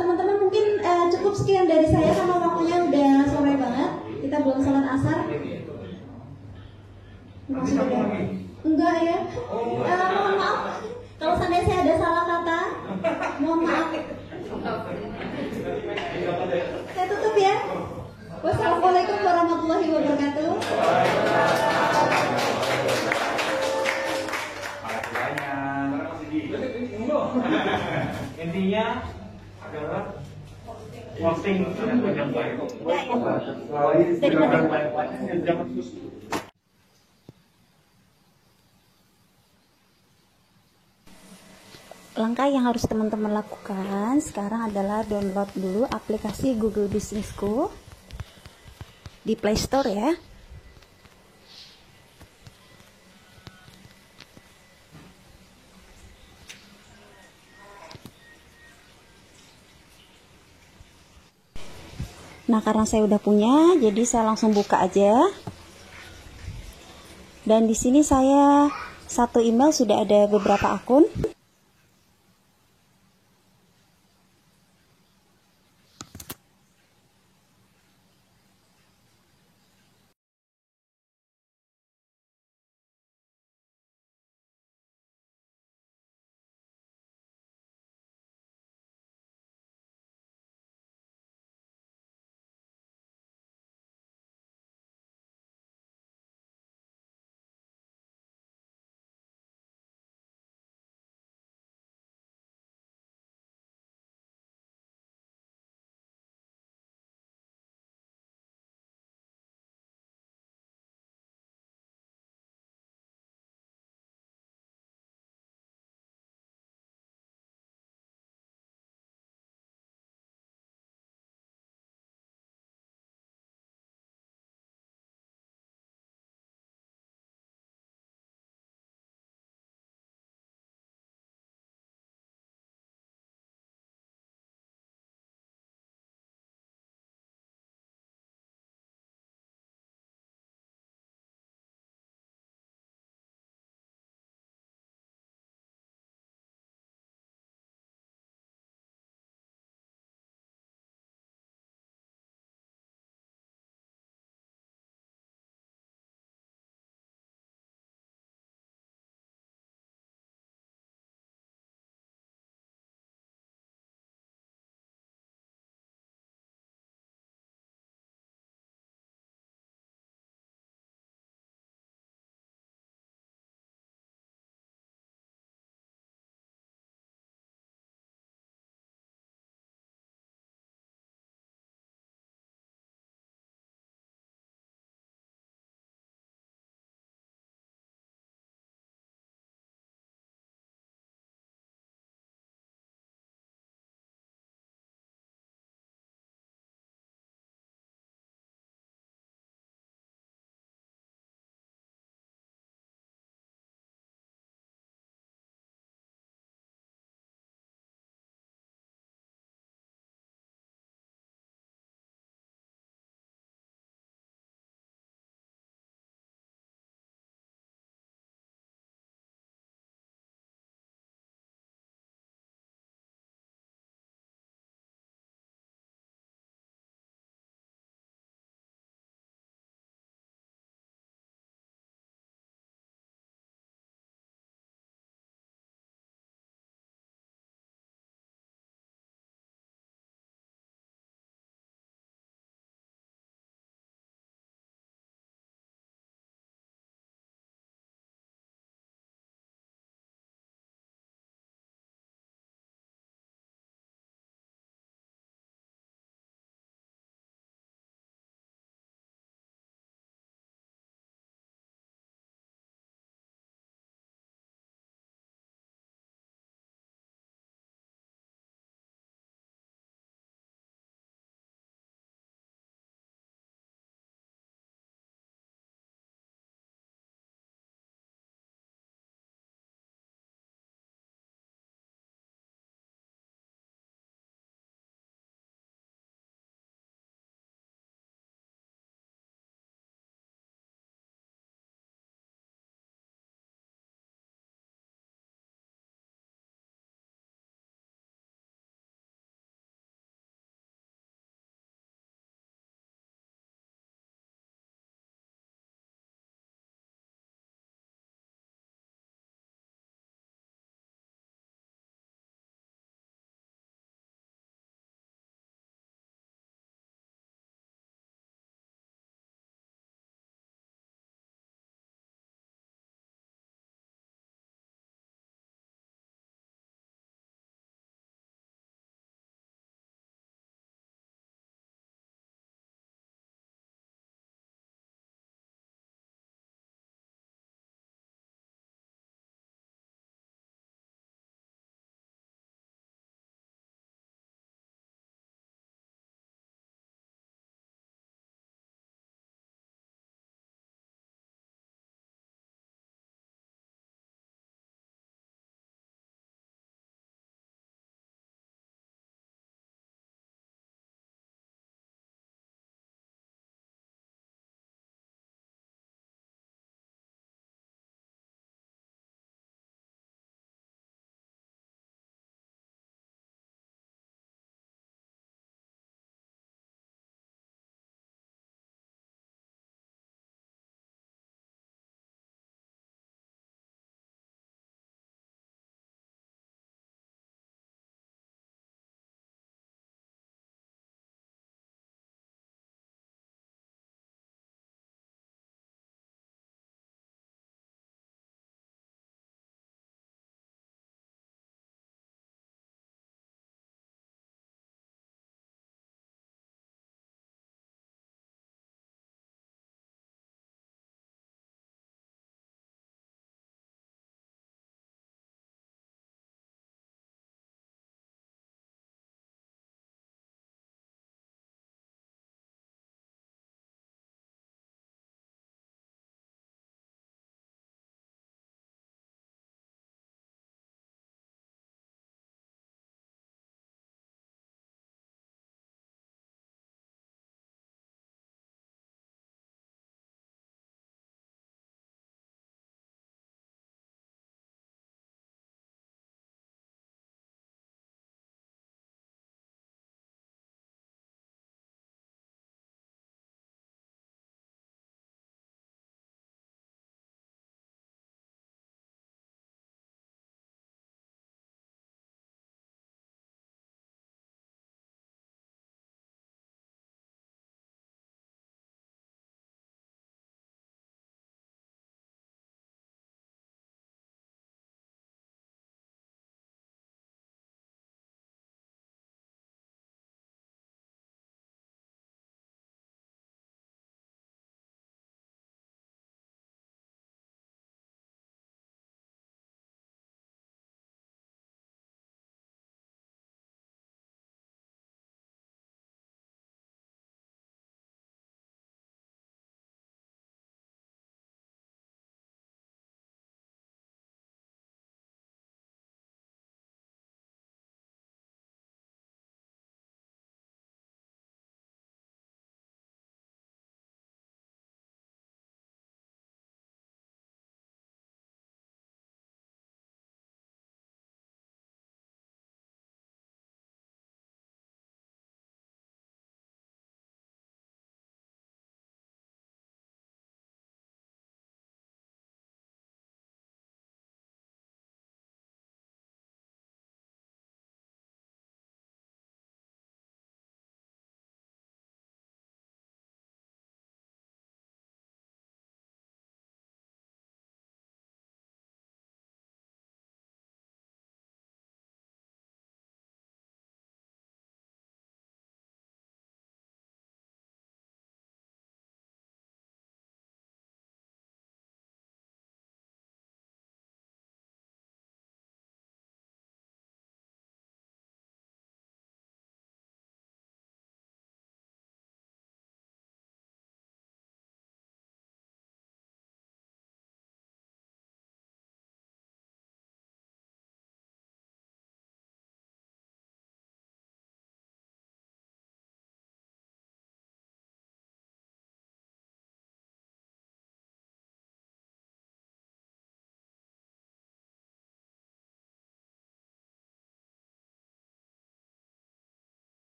Teman-teman mungkin cukup sekian dari saya karena waktunya udah sore banget. Kita belum sholat asar. Masih ada? Enggak ya? Mohon maaf kalau seandainya saya ada salah kata, mohon maaf. Saya tutup ya. Wassalamualaikum warahmatullahi wabarakatuh. Intinya adalah posting yang baik. Langkah yang harus teman-teman lakukan sekarang adalah download dulu aplikasi Google Businessku di Play Store ya. Nah, karena saya udah punya, jadi saya langsung buka aja. Dan di sini saya satu email sudah ada beberapa akun.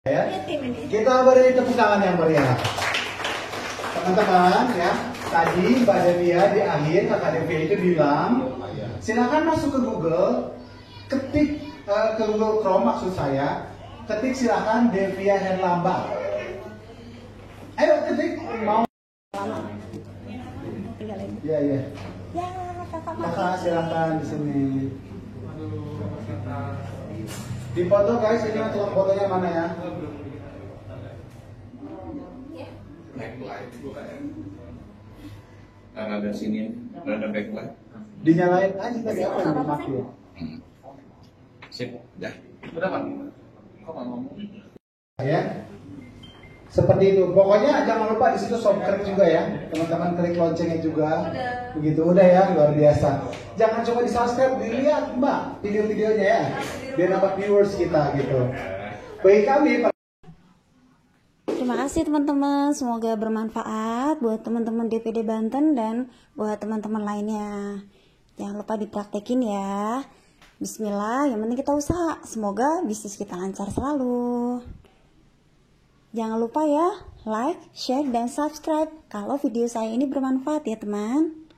Ya. Kita beri tepuk tangan yang meriah. Teman-teman ya, tadi Mbak Devia di akhir Kakak Devia itu bilang, silakan masuk ke Google, ketik ke Google Chrome maksud saya, ketik silakan Devia Herlambang. Ayo ketik mau. Iya iya. Ya, Kakak silakan di sini. Di foto guys, ini untuk fotonya mana ya? Backlight. Ada sini, ada backlight. Dinyalain aja tadi apa yang dipakai? Sip, dah. Udah Pak. Kok nggak ngomong? Ya. Seperti itu. Pokoknya jangan lupa di situ subscribe juga ya. Teman-teman klik loncengnya juga. Begitu udah ya, luar biasa. Jangan cuma di subscribe, dilihat Mbak video-videonya ya. Biar dapat viewers kita gitu. Bagi kami Terima kasih teman-teman, semoga bermanfaat buat teman-teman DPD Banten dan buat teman-teman lainnya. Jangan lupa dipraktekin ya. Bismillah, yang penting kita usaha. Semoga bisnis kita lancar selalu. Jangan lupa ya, like, share, dan subscribe kalau video saya ini bermanfaat ya teman.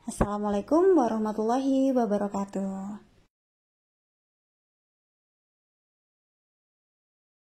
Assalamualaikum warahmatullahi wabarakatuh.